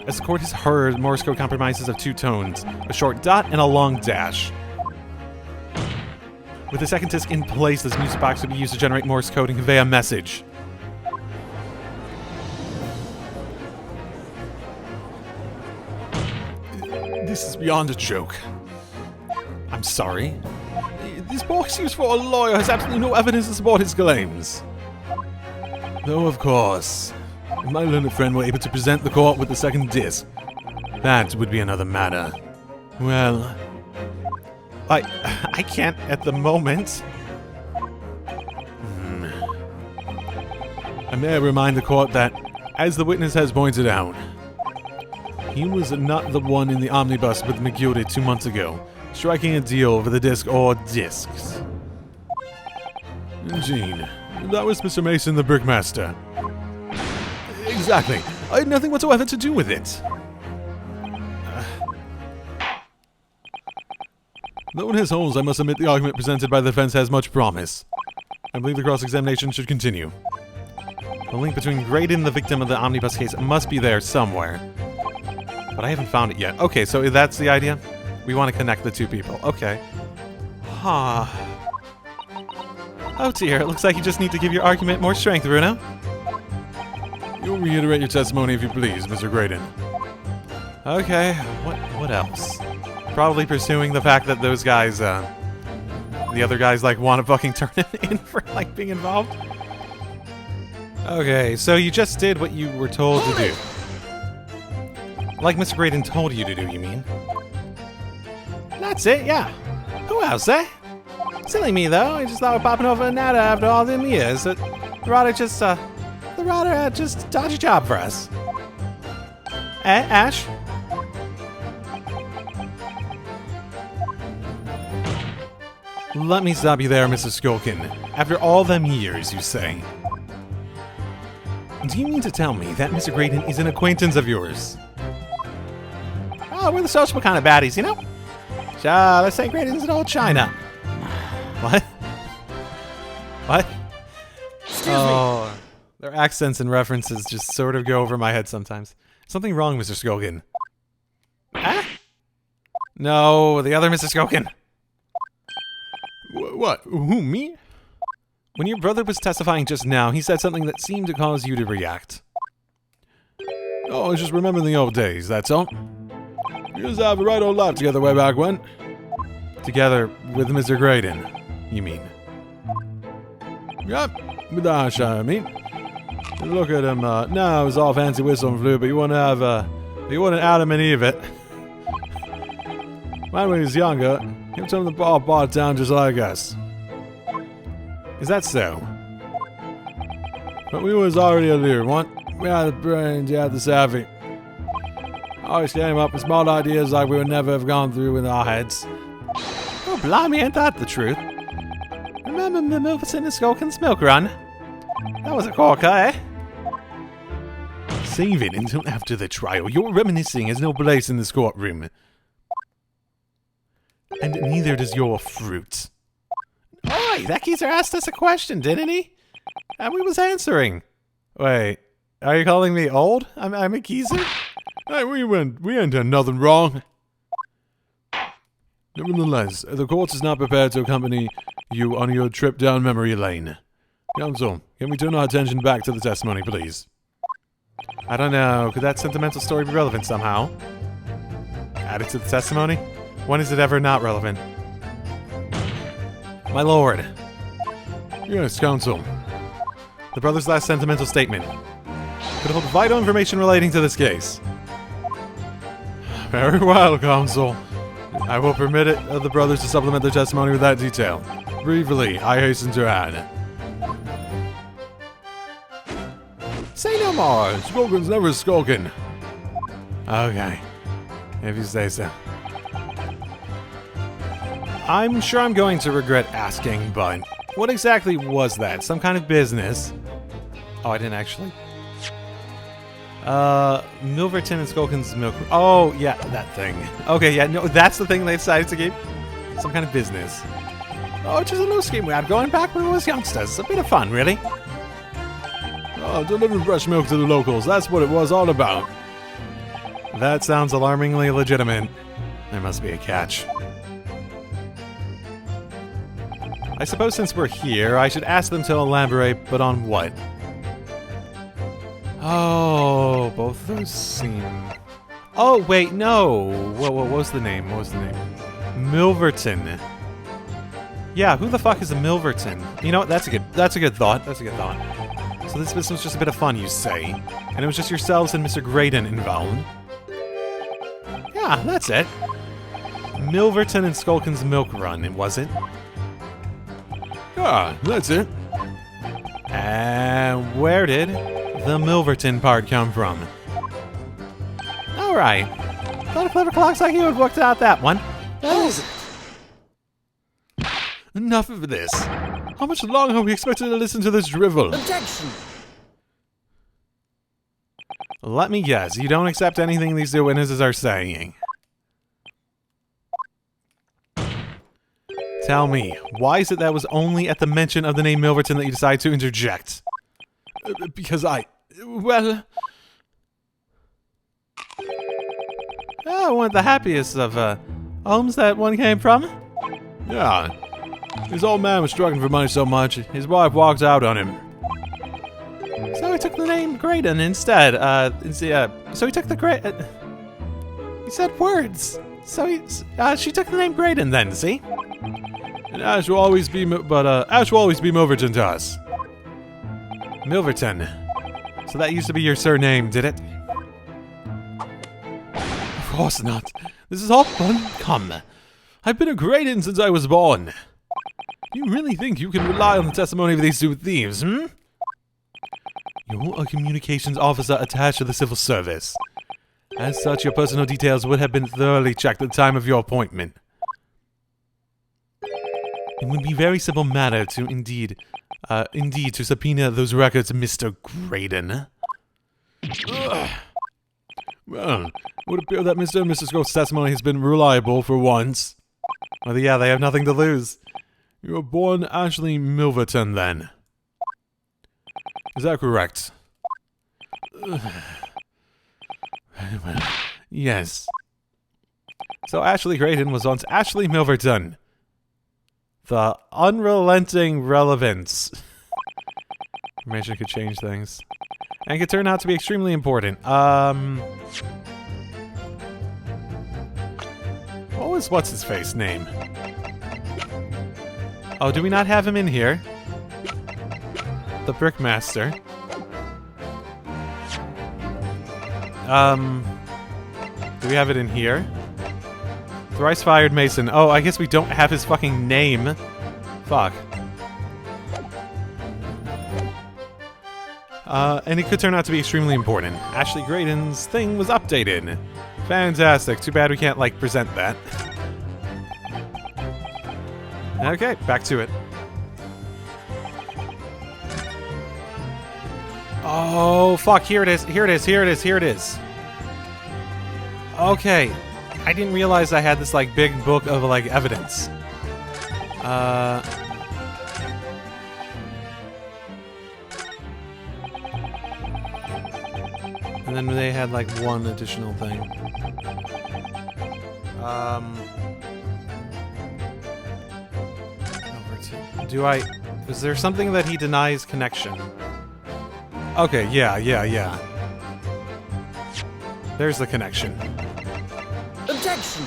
A: As the chord is heard, Morse code comprises of 2 tones, a short dot and a long dash. With the second disc in place, this music box will be used to generate Morse code and convey a message.
C: This is beyond a joke.
A: I'm sorry?
C: This box used for a lawyer has absolutely no evidence to support his claims. Though, of course, if my learned friend were able to present the court with the second disc, that would be another matter. Well,
A: I can't at the moment.
C: I may remind the court that, as the witness has pointed out, he was not the one in the omnibus with McGilded 2 months ago, striking a deal over the disc or discs. Indeed, that was Mr. Mason, the brickmaster. Exactly. I had nothing whatsoever to do with it. Though it has holes, I must admit the argument presented by the defense has much promise. I believe the cross-examination should continue.
A: The link between Graydon, the victim of the omnibus case, must be there somewhere. But I haven't found it yet. Okay, so that's the idea? We want to connect the 2 people. Okay. Huh. Oh dear, it looks like you just need to give your argument more strength, Bruno.
C: You'll reiterate your testimony if you please, Mr. Graydon.
A: Okay, what else? Probably pursuing the fact that those guys, the other guys, like, want to fucking turn him in for, like, being involved. Okay, so you just did what you were told to do. Like Mr. Graydon told you to do, you mean? That's it, yeah. Who else, eh? Silly me, though. I just thought of popping over Nada after all them years. The rather just dodgy job for us. Eh, Ash?
B: Let me stop you there, Mr. Skulkin. After all them years, you say. Do you mean to tell me that Mr. Graydon is an acquaintance of yours?
A: Oh, we're the sociable kind of baddies, you know? Let's say Graydon's in old China. What? What?
D: Excuse me.
A: Their accents and references just sort of go over my head sometimes. Something wrong, Mr. Skulkin. Huh? No, the other Mr. Skulkin.
C: What? Who, me?
A: When your brother was testifying just now, he said something that seemed to cause you to react.
C: Oh, I was just remembering the old days, that's all. We used to have a right old life together way back when.
A: Together with Mr. Graydon, you mean?
C: Yep, with Ash, I mean. Look at him, no, it was all fancy whistle and flute, but you wouldn't have, you wouldn't Adam and Eve it. Mine when he was younger, he was from the bar part of town just like us.
A: Is that so?
C: But we was already a leader, one. We had the brains, you had the savvy. Always came up with smart ideas like we would never have gone through with our heads.
A: Oh, blimey, ain't that the truth? Remember Memphis and the Skulkin's milk run? That was a corker, eh?
C: Save it until after the trial. Your reminiscing has no place in this courtroom.
B: And neither does your fruit.
A: Oi, that geezer asked us a question, didn't he? And we was answering. Wait, are you calling me old? I'm a geezer?
C: Hey, we ain't done nothing wrong. Nevertheless, the court is not prepared to accompany you on your trip down memory lane. Counsel, can we turn our attention back to the testimony, please?
A: I don't know. Could that sentimental story be relevant somehow? Add it to the testimony? When is it ever not relevant? My lord.
C: Yes, counsel.
A: The brother's last sentimental statement could hold vital information relating to this case.
C: Very well, counsel. I will permit the brothers to supplement their testimony with that detail. Briefly, I hasten to add. Say no more. Skulkin's never skulking.
A: Okay. If you say so. I'm sure I'm going to regret asking, but what exactly was that? Some kind of business? Oh, I didn't actually. Milverton and Skulkin's milk. Oh, yeah, that thing. Okay, yeah, no, that's the thing they decided to keep. Some kind of business. Oh, just a little scheme we had going back when we was youngsters. It's a bit of fun, really.
C: Oh, delivering fresh milk to the locals. That's what it was all about.
A: That sounds alarmingly legitimate. There must be a catch. I suppose since we're here, I should ask them to elaborate, but on what? Oh, both those seem... Oh, wait, no! What was the name? What was the name? Milverton. Yeah, who the fuck is a Milverton? You know what? That's a good thought. That's a good thought. So this was just a bit of fun, you say? And it was just yourselves and Mr. Graydon involved? Yeah, that's it. Milverton and Skulkin's Milk Run, was it?
C: Ah, that's it.
A: And where did the Milverton part come from? Alright. Thought a clever clock's like you had worked out that one.
D: What is it?
C: Enough of this. How much longer are we expected to listen to this drivel?
D: Objection!
A: Let me guess, you don't accept anything these two witnesses are saying. Tell me, why is it that was only at the mention of the name Milverton that you decided to interject?
C: Because well...
A: Oh, one of the happiest of, homes that one came from?
C: Yeah. His old man was struggling for money so much, his wife walked out on him.
A: So he took the name Graydon instead, so he took the he said words. So she took the name Graydon then, see?
C: And Ash will always be, Ash will always be Milverton to us.
A: Milverton. So that used to be your surname, did it?
C: Of course not. This is all fun. Come. I've been a Graydon since I was born. You really think you can rely on the testimony of these two thieves, hmm?
A: You're a communications officer attached to the civil service. As such, your personal details would have been thoroughly checked at the time of your appointment. It would be a very simple matter to indeed to subpoena those records, Mr. Graydon.
C: Well, it would appear that Mr. and Mrs. Scott's testimony has been reliable for once.
A: Well, yeah, they have nothing to lose.
C: You were born Ashley Milverton, then. Is that correct?
A: Yes. So Ashley Graydon was once Ashley Milverton. The unrelenting relevance. Information could change things. And could turn out to be extremely important. What was what's-his-face name? Oh, do we not have him in here? The Brickmaster. Do we have it in here? Thrice fired Mason. Oh, I guess we don't have his fucking name. Fuck. And it could turn out to be extremely important. Ashley Graydon's thing was updated. Fantastic. Too bad we can't, like, present that. Okay, back to it. Oh, fuck. Here it is. Here it is. Here it is. Here it is. Okay. I didn't realize I had this, like, big book of, like, evidence. And then they had, like, one additional thing. Over to... Is there something that he denies connection? Okay, yeah. There's the connection.
D: Objection!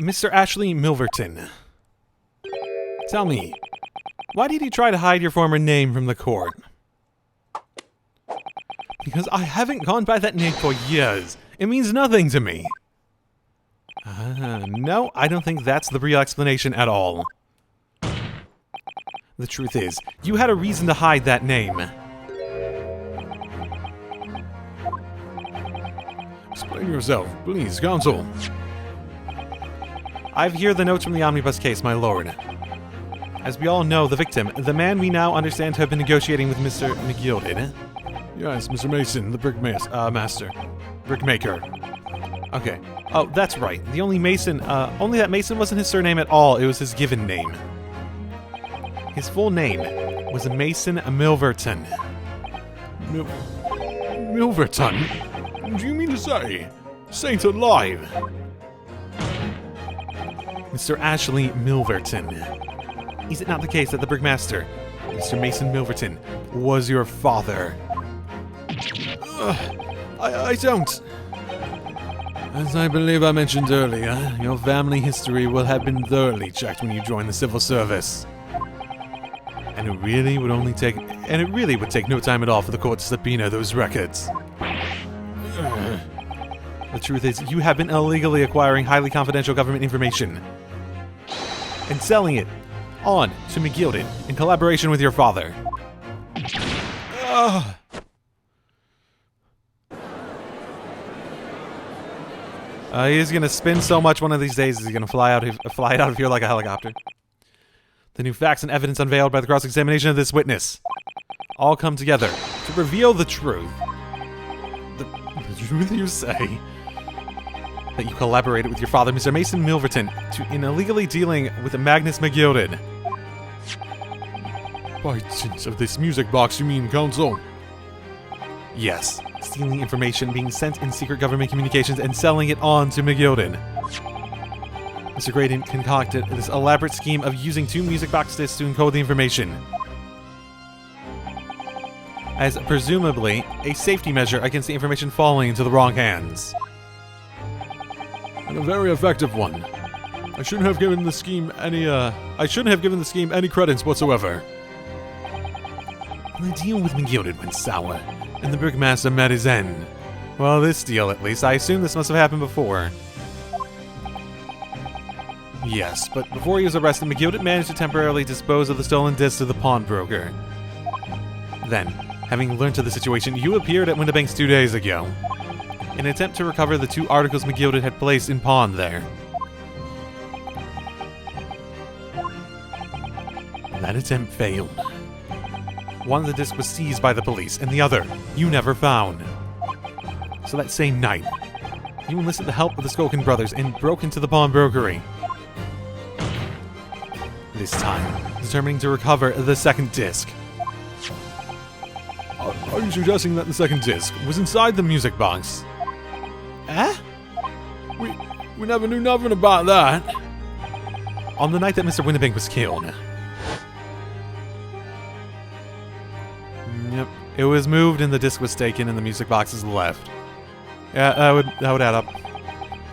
A: Mr. Ashley Milverton. Tell me, why did you try to hide your former name from the court? Because I haven't gone by that name for years. It means nothing to me. No, I don't think that's the real explanation at all. The truth is, you had a reason to hide that name.
C: Explain yourself, please, counsel.
A: I've here the notes from the omnibus case, my lord. As we all know, the victim, the man we now understand to have been negotiating with Mr. McGilded.
C: Yes, Mr. Mason, the master.
A: Brickmaker. Okay. Oh, that's right. The only Mason, only that Mason wasn't his surname at all, it was his given name. His full name was Mason Milverton.
C: Milverton? Do you mean to say? Saint alive!
A: Mr. Ashley Milverton. Is it not the case that the Brickmaster, Mr. Mason Milverton, was your father?
C: I don't. As I believe I mentioned earlier, your family history will have been thoroughly checked when you join the civil service.
A: And it really would take no time at all for the court to subpoena those records. The truth is, you have been illegally acquiring highly confidential government information and selling it on to McGilded in collaboration with your father. He's gonna spin so much one of these days he's gonna fly out of here like a helicopter. The new facts and evidence unveiled by the cross-examination of this witness all come together to reveal the truth. The truth, you say? That you collaborated with your father, Mr. Mason Milverton, in illegally dealing with Magnus McGilded.
C: By dint of this music box, you mean, counsel?
A: Yes, stealing information, being sent in secret government communications, and selling it on to McGilded. Mr. Graydon concocted this elaborate scheme of using 2 music box discs to encode the information, as presumably a safety measure against the information falling into the wrong hands.
C: And a very effective one. I shouldn't have given the scheme any credence whatsoever.
A: The deal with McGilded went sour, and the Brickmaster met his end. Well, this deal, at least. I assume this must have happened before. Yes, but before he was arrested, McGilded managed to temporarily dispose of the stolen discs to the pawnbroker. Then, having learned of the situation, you appeared at Windibank's 2 days ago, in an attempt to recover the 2 articles McGilded had placed in pawn there. That attempt failed. One of the discs was seized by the police, and the other you never found. So that same night, you enlisted the help of the Skulkin brothers and broke into the pawnbrokery. This time, determining to recover the 2nd disc.
C: Are you suggesting that the 2nd disc was inside the music box?
A: Eh?
C: We never knew nothing about that.
A: On the night that Mr. Windibank was killed. Yep. It was moved and the disc was taken and the music box is left. Yeah, that would add up.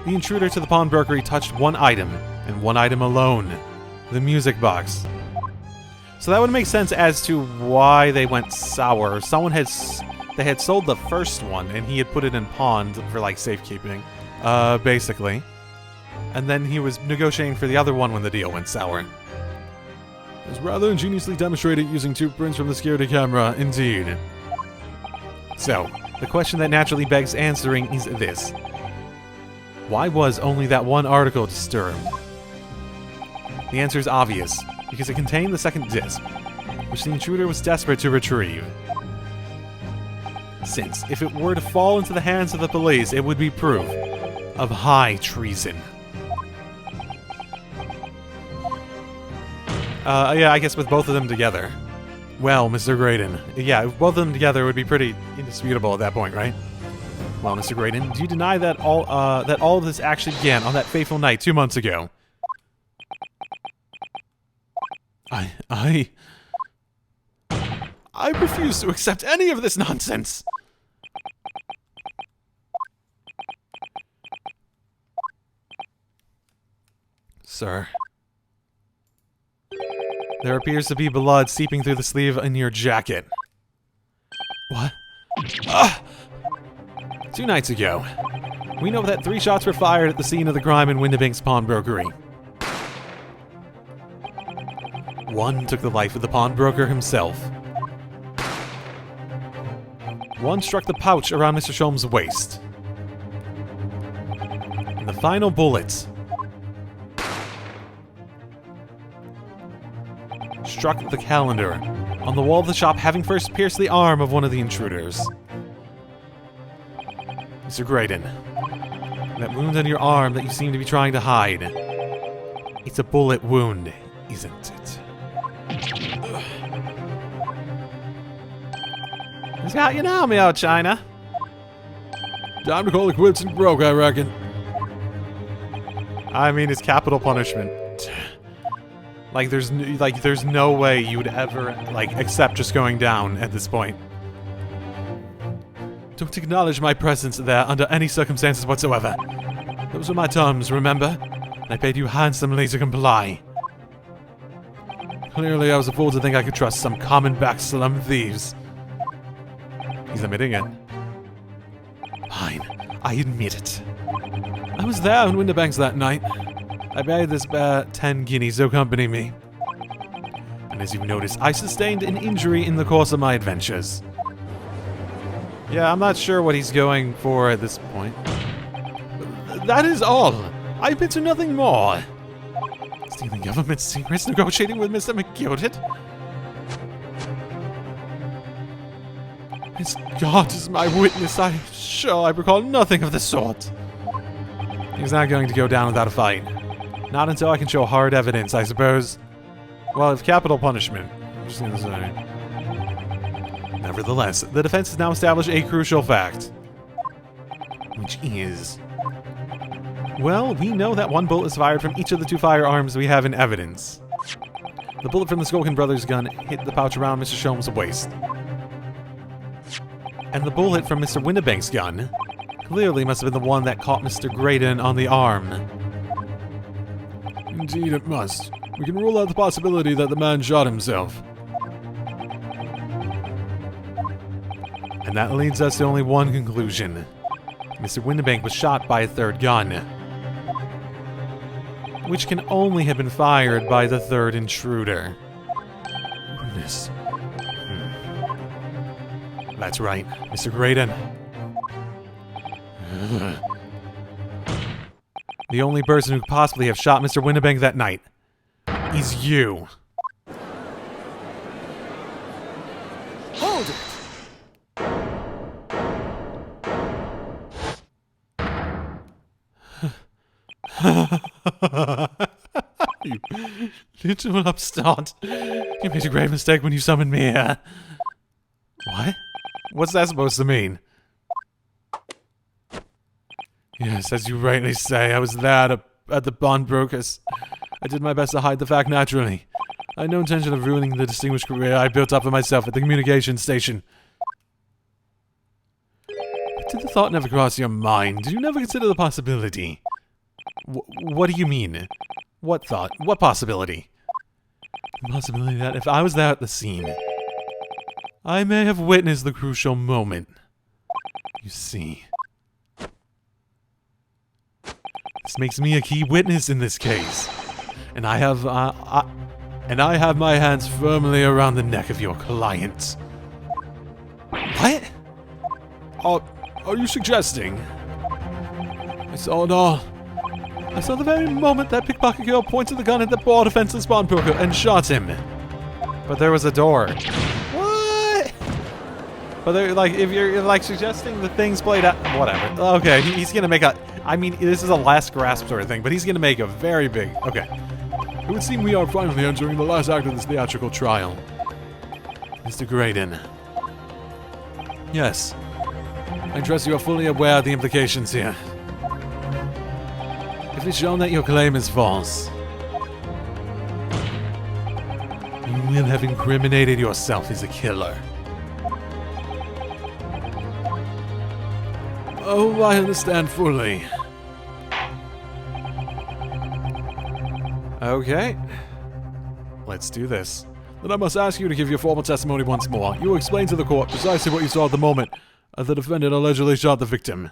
A: The intruder to the pawnbrokery touched one item, and one item alone. The music box. So that would make sense as to why they went sour. They had sold the first one and he had put it in pawn for like safekeeping. Basically. And then he was negotiating for the other one when the deal went sour.
C: It's rather ingeniously demonstrated using 2 prints from the security camera, indeed.
A: So, the question that naturally begs answering is this. Why was only that one article disturbed? The answer is obvious, because it contained the 2nd disc, which the intruder was desperate to retrieve. Since, if it were to fall into the hands of the police, it would be proof of high treason. Yeah, I guess with both of them together. Well, Mr. Graydon. Yeah, both of them together would be pretty indisputable at that point, right? Well, Mr. Graydon, do you deny that all of this actually began on that fateful night 2 months ago?
B: I refuse to accept any of this nonsense. Sir. There appears to be blood seeping through the sleeve in your jacket. What? Ah! 2 nights ago, we know that 3 shots were fired at the scene of the crime in Windibank's pawnbrokery. 1 took the life of the pawnbroker himself. 1 struck the pouch around Mr. Sholm's waist. And the final bullet struck the calendar on the wall of the shop, having first pierced the arm of one of the intruders. Mr. Graydon, that wound on your arm that you seem to be trying to hide, it's a bullet wound, isn't it? He's got you now, me old China.
C: Time to call it quits and broke, I reckon.
B: I mean, it's capital punishment. Like, there's no way you would ever, accept just going down at this point. Don't acknowledge my presence there under any circumstances whatsoever. Those were my terms, remember? And I paid you handsomely to comply. Clearly, I was a fool to think I could trust some common-back slum thieves. He's admitting it. Fine, I admit it. I was there in Windibanks that night. I bade this bear 10 guineas to accompany me. And as you've noticed, I sustained an injury in the course of my adventures. Yeah, I'm not sure what he's going for at this point. That is all. I admit to nothing more. Stealing government secrets, negotiating with Mr. McGilded. As God is my witness, I recall nothing of the sort. He's not going to go down without a fight. Not until I can show hard evidence, I suppose. Well, if capital punishment. I'm just gonna say. Nevertheless, the defense has now established a crucial fact. Which is... well, we know that 1 bullet is fired from each of the 2 firearms we have in evidence. The bullet from the Skolkin brothers' gun hit the pouch around Mr. Sholm's waist. And the bullet from Mr. Windibank's gun clearly must have been the one that caught Mr. Graydon on the arm.
C: Indeed it must. We can rule out the possibility that the man shot himself.
B: And that leads us to only one conclusion. Mr. Windibank was shot by a 3rd gun, which can only have been fired by the 3rd intruder. Goodness. That's right, Mr. Graydon. The only person who could possibly have shot Mr. Windibank that night is you.
D: Hold it!
B: You little upstart. You made a grave mistake when you summoned me here. What? What's that supposed to mean? Yes, as you rightly say, I was there at the pawnbrokers. I did my best to hide the fact naturally. I had no intention of ruining the distinguished career I built up for myself at the communications station. But did the thought never cross your mind? Did you never consider the possibility? What do you mean? What thought? What possibility? The possibility that if I was there at the scene, I may have witnessed the crucial moment. You see... this makes me a key witness in this case, and I have my hands firmly around the neck of your client. What?
C: Are you suggesting?
B: I saw it all. I saw the very moment that pickpocket girl pointed the gun at the poor defenseless pawnbroker and shot him. But there was a door. What? But they're like, if you're suggesting the things played out, whatever. Okay, he's gonna make a. I mean, this is a last grasp sort of thing, but he's gonna make a very big. Okay.
C: It would seem we are finally entering the last act of this theatrical trial.
B: Mr. Graydon. Yes. I trust you are fully aware of the implications here. If it's shown that your claim is false, will have incriminated yourself as a killer.
C: Oh, I understand fully.
A: Okay. Let's do this.
C: Then I must ask you to give your formal testimony once more. You will explain to the court precisely what you saw at the moment the defendant allegedly shot the victim.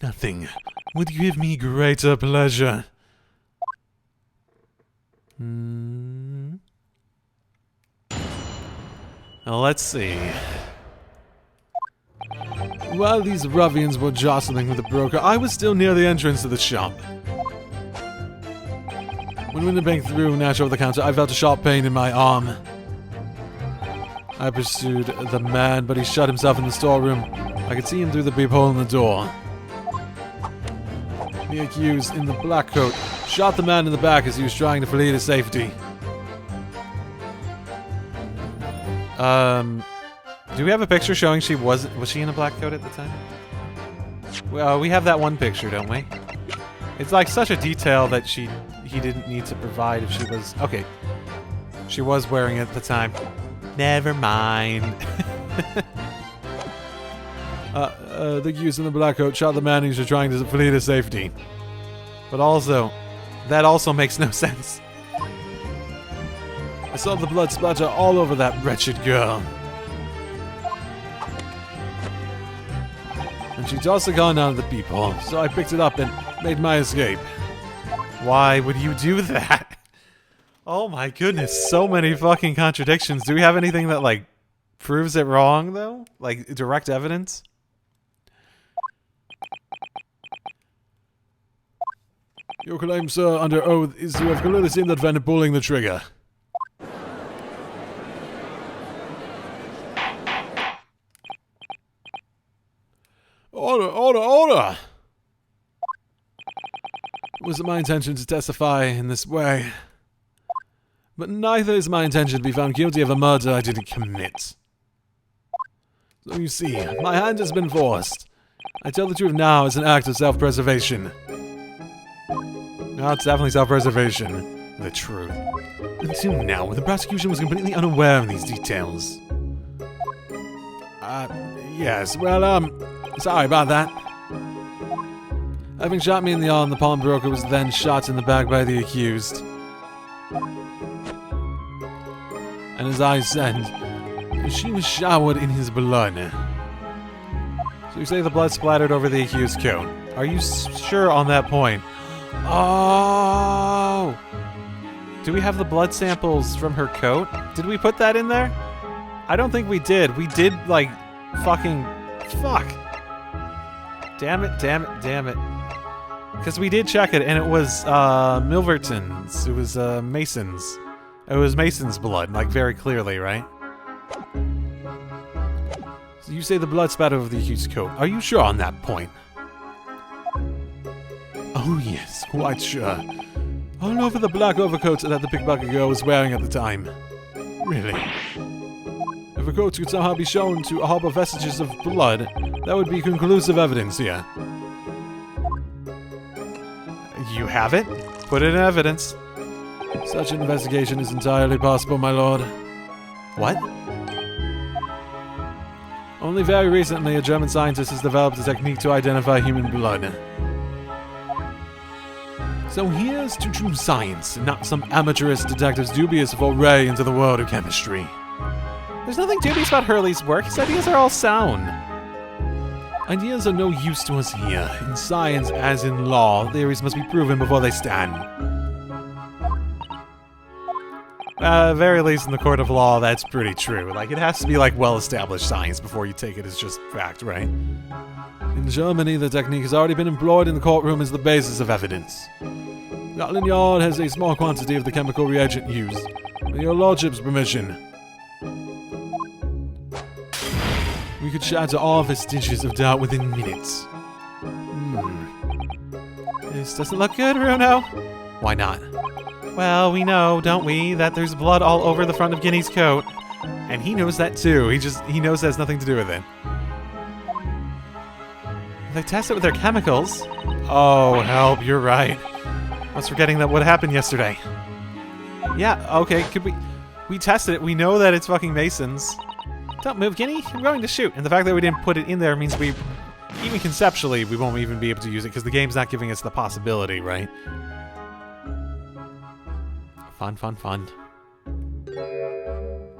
B: Nothing would give me greater pleasure.
A: Now, let's see.
C: While these ruffians were jostling with the broker, I was still near the entrance to the shop. When Winterbank threw Nash over the counter, I felt a sharp pain in my arm. I pursued the man, but he shut himself in the storeroom. I could see him through the peephole in the door. The accused in the black coat shot the man in the back as he was trying to flee to safety.
A: Do we have a picture showing was she in a black coat at the time? Well, we have that one picture, don't we? It's like such a detail that he didn't need to provide if she was... Okay. She was wearing it at the time. Never mind.
C: The accused in the black coat shot the man who was trying to flee to safety.
A: But also, that also makes no sense.
C: I saw the blood splatter all over that wretched girl. And she tossed the gun out of the peephole, so I picked it up and made my escape.
A: Why would you do that? Oh my goodness, so many fucking contradictions. Do we have anything that, like, proves it wrong, though? Like, direct evidence?
C: Your claim, sir, under oath, is to have clearly seen the defendant pulling the trigger. Order, order, order! It wasn't my intention to testify in this way. But neither is my intention to be found guilty of a murder I didn't commit. So you see, my hand has been forced. I tell the truth now as an act of self-preservation.
A: No, it's definitely self-preservation. The truth.
B: Until now, the prosecution was completely unaware of these details.
C: Yes, well, sorry about that. Having shot me in the arm, the pawnbroker was then shot in the back by the accused. And as I said, she was showered in his blood.
A: So you say the blood splattered over the accused coat. Are you sure on that point? Oh! Do we have the blood samples from her coat? Did we put that in there? I don't think we did. We did, like, fucking... Fuck! Damn it, damn it, damn it. Because we did check it, and it was, Milverton's. It was, Mason's. It was Mason's blood, like, very clearly, right?
C: So you say the blood spattered over the accused coat. Are you sure on that point? Oh yes, quite sure. All over the black overcoat that the pickpocket girl was wearing at the time. Really? If a coat could somehow be shown to harbor vestiges of blood, that would be conclusive evidence here.
A: You have it? Put it in evidence.
C: Such an investigation is entirely possible, my lord.
A: What?
C: Only very recently, a German scientist has developed a technique to identify human blood. So here's to true science, not some amateurish detective's dubious foray into the world of chemistry.
A: There's nothing dubious about Hurley's work. His ideas are all sound.
C: Ideas are no use to us here. In science, as in law, theories must be proven before they stand.
A: Very least in the court of law, that's pretty true. Like, it has to be, like, well-established science before you take it as just fact, right?
C: In Germany, the technique has already been employed in the courtroom as the basis of evidence. Scotland Yard has a small quantity of the chemical reagent used. With your lordship's permission, we could shatter all vestiges of doubt within minutes.
A: This doesn't look good, Bruno.
C: Why not?
A: Well, we know, don't we, that there's blood all over the front of Guinea's coat. And he knows that too. He knows that has nothing to do with it. They test it with their chemicals. Oh, help, you're right. I was forgetting that what happened yesterday. Yeah, okay, could we tested it. We know that it's fucking Masons. Don't move, Guinea. I'm going to shoot. And the fact that we didn't put it in there means we, even conceptually, we won't even be able to use it because the game's not giving us the possibility, right? Fun, fun, fun.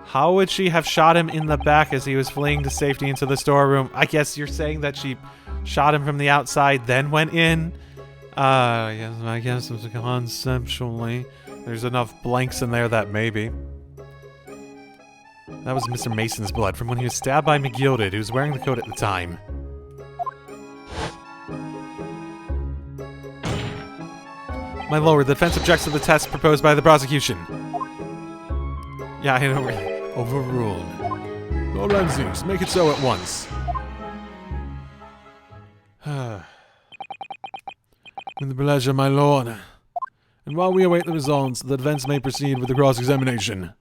A: How would she have shot him in the back as he was fleeing to safety into the storeroom? I guess you're saying that she shot him from the outside, then went in? Yes, I guess conceptually. There's enough blanks in there that maybe. That was Mr. Mason's blood from when he was stabbed by McGilded, who was wearing the coat at the time. My lord, the defense objects to the test proposed by the prosecution. Yeah, I know.
C: Overruled. Lord Ramses, make it so at once. With the pleasure, my lord. And while we await the results, the defense may proceed with the cross-examination.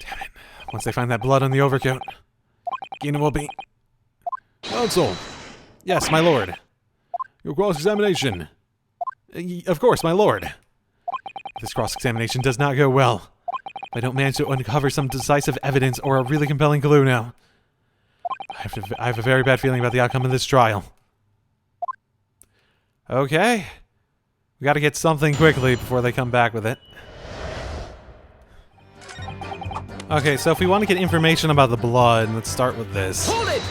A: Damn it. Once they find that blood on the overcoat, Gina will be...
C: Counsel,
A: Yes, my lord.
C: your cross-examination.
A: Of course, my lord. This cross-examination does not go well. If I don't manage to uncover some decisive evidence or a really compelling clue now, I have a very bad feeling about the outcome of this trial. Okay. We gotta get something quickly before they come back with it. Okay, so if we want to get information about the blood, let's start with this.
D: Hold it!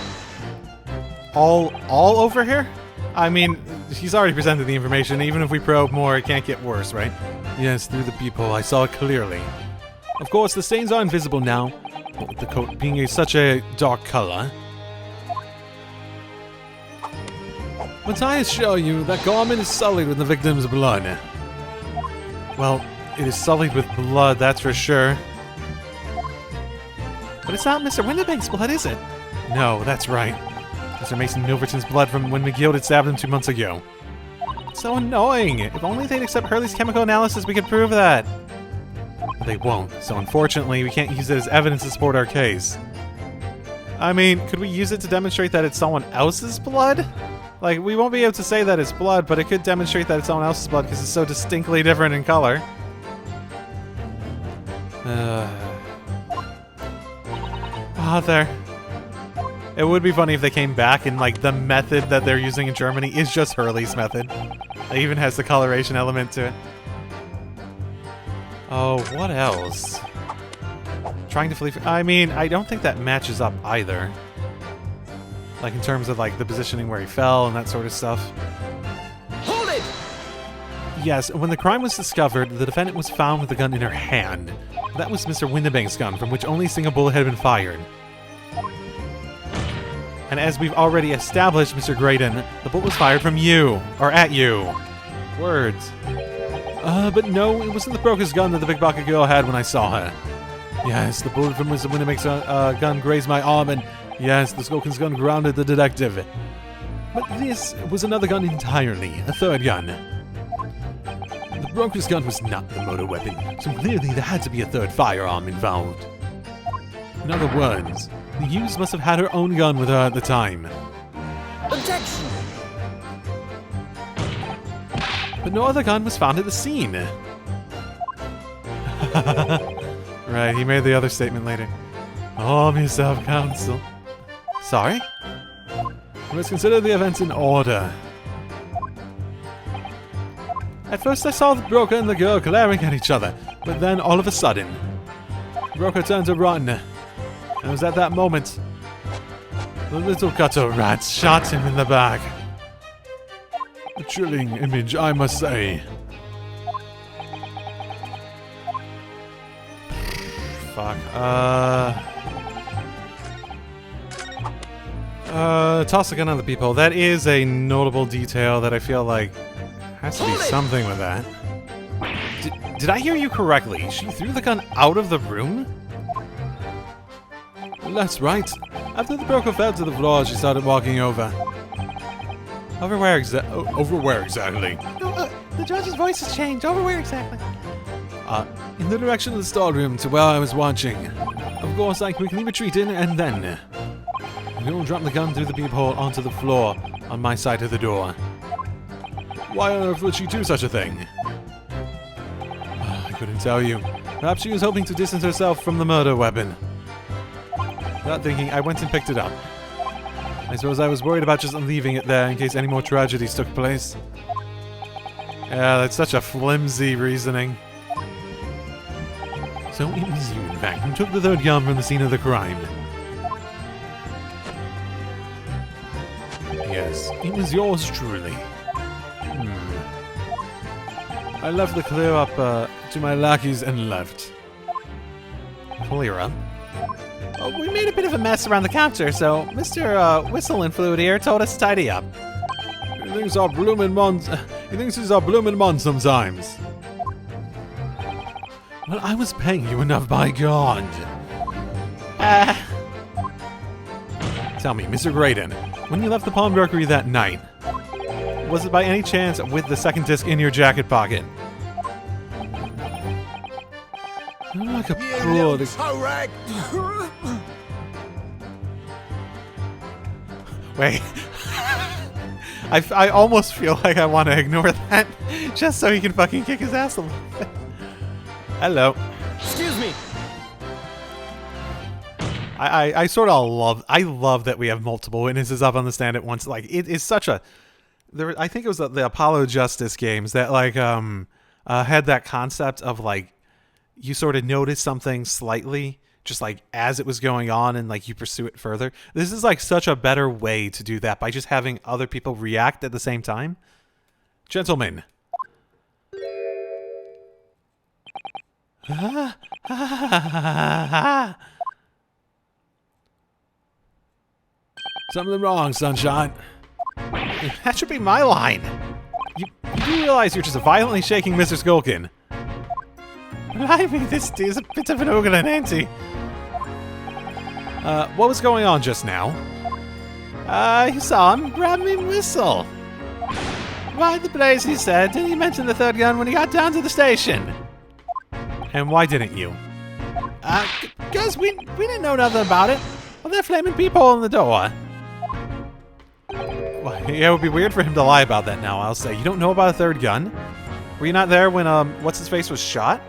A: All over here? I mean, he's already presented the information. Even if we probe more, it can't get worse, right?
C: Yes, through the peephole, I saw it clearly.
A: Of course, the stains are invisible now, what with the coat being such a dark color.
C: But I assure you, that garment is sullied with the victim's blood.
A: Well, it is sullied with blood, that's for sure. But it's not Mr. Winterbank's blood, is it? No, that's right. Mr. Mason Milverton's blood from when McGilded stabbed him 2 months ago. It's so annoying! If only they'd accept Hurley's chemical analysis, we could prove that. But they won't, so unfortunately, we can't use it as evidence to support our case. I mean, could we use it to demonstrate that it's someone else's blood? Like, we won't be able to say that it's blood, but it could demonstrate that it's someone else's blood because it's so distinctly different in color. Bother. It would be funny if they came back and, like, the method that they're using in Germany is just Hurley's method. It even has the coloration element to it. Oh, what else? Trying to flee... I mean, I don't think that matches up either. Like, in terms of, like, the positioning where he fell and that sort of stuff.
D: Hold it!
A: Yes, when the crime was discovered, the defendant was found with the gun in her hand. That was Mr. Winterbank's gun, from which only a single bullet had been fired. And as we've already established, Mr. Graydon, the bullet was fired from you. Or at you. Words.
C: But no, it wasn't the broker's gun that the pickpocket girl had when I saw her. Yes, the bullet from Mr. Winterbank's gun grazed my arm, and yes, the Skulkin's gun grounded the detective. But this was another gun entirely, a third gun. The broker's gun was not the motor weapon, so clearly there had to be a third firearm involved. In other words, the accused must have had her own gun with her at the time.
D: Objection!
A: But no other gun was found at the scene. Right, he made the other statement later. Arm yourself, counsel. Sorry?
C: Let's consider the events in order.
A: At first I saw the broker and the girl glaring at each other, but then all of a sudden,
C: The broker turned to run. And it was at that moment the little gutter rat shot him in the back. A chilling image, I must say.
A: fuck. Toss a gun on the peephole. That is a notable detail that I feel like has to be something with that. Did I hear you correctly? She threw the gun out of the room?
C: Well, that's right. After the broker fell to the floor, she started walking over.
A: Over where
C: exactly?
A: No, the judge's voice has changed. Over where exactly?
C: In the direction of the storeroom to where I was watching. Of course, I quickly retreated, and then the girl dropped the gun through the peephole onto the floor on my side of the door. Why on earth would she do such a thing? I
B: couldn't tell you. Perhaps she was hoping to distance herself from the murder weapon. Without thinking, I went and picked it up. I suppose I was worried about just leaving it there in case any more tragedies took place. Yeah, that's such a flimsy reasoning. So it was you, in fact, who took the third gun from the scene of the crime. Yes, it was yours truly. I left the clear up to my lackeys and left. Clear up? Oh, we made a bit of a mess around the counter, so Mr. Whistle and Fluid here told us to tidy up.
C: He thinks our bloomin' mon. He thinks he's our bloomin' mon sometimes.
B: Well, I was paying you enough, by God. Tell me, Mr. Graydon, when you left the pawnbrokery that night, was it by any chance with the second disc in your jacket pocket?
C: You're like a broad.
B: Wait. I almost feel like I want to ignore that just so he can fucking kick his ass a little bit. Hello.
D: Excuse me.
B: I sort of love that we have multiple witnesses up on the stand at once. Like, it is such a... I think it was the Apollo Justice games that, like, had that concept of, like, you sort of notice something slightly, just, like, as it was going on, and, like, you pursue it further. This is, like, such a better way to do that by just having other people react at the same time. Gentlemen.
C: Something wrong, sunshine.
B: That should be my line. You do realize you're just violently shaking Mr. Skulkin. Blimey, this is a bit of an ogre and auntie. What was going on just now? You saw him grab me and whistle. Why the blaze, he said, didn't you mention the third gun when he got down to the station? And why didn't you? Because we didn't know nothing about it. Well, that flaming peephole in the door. Well, yeah, it would be weird for him to lie about that now, I'll say. You don't know about a third gun? Were you not there when, what's-his-face was shot?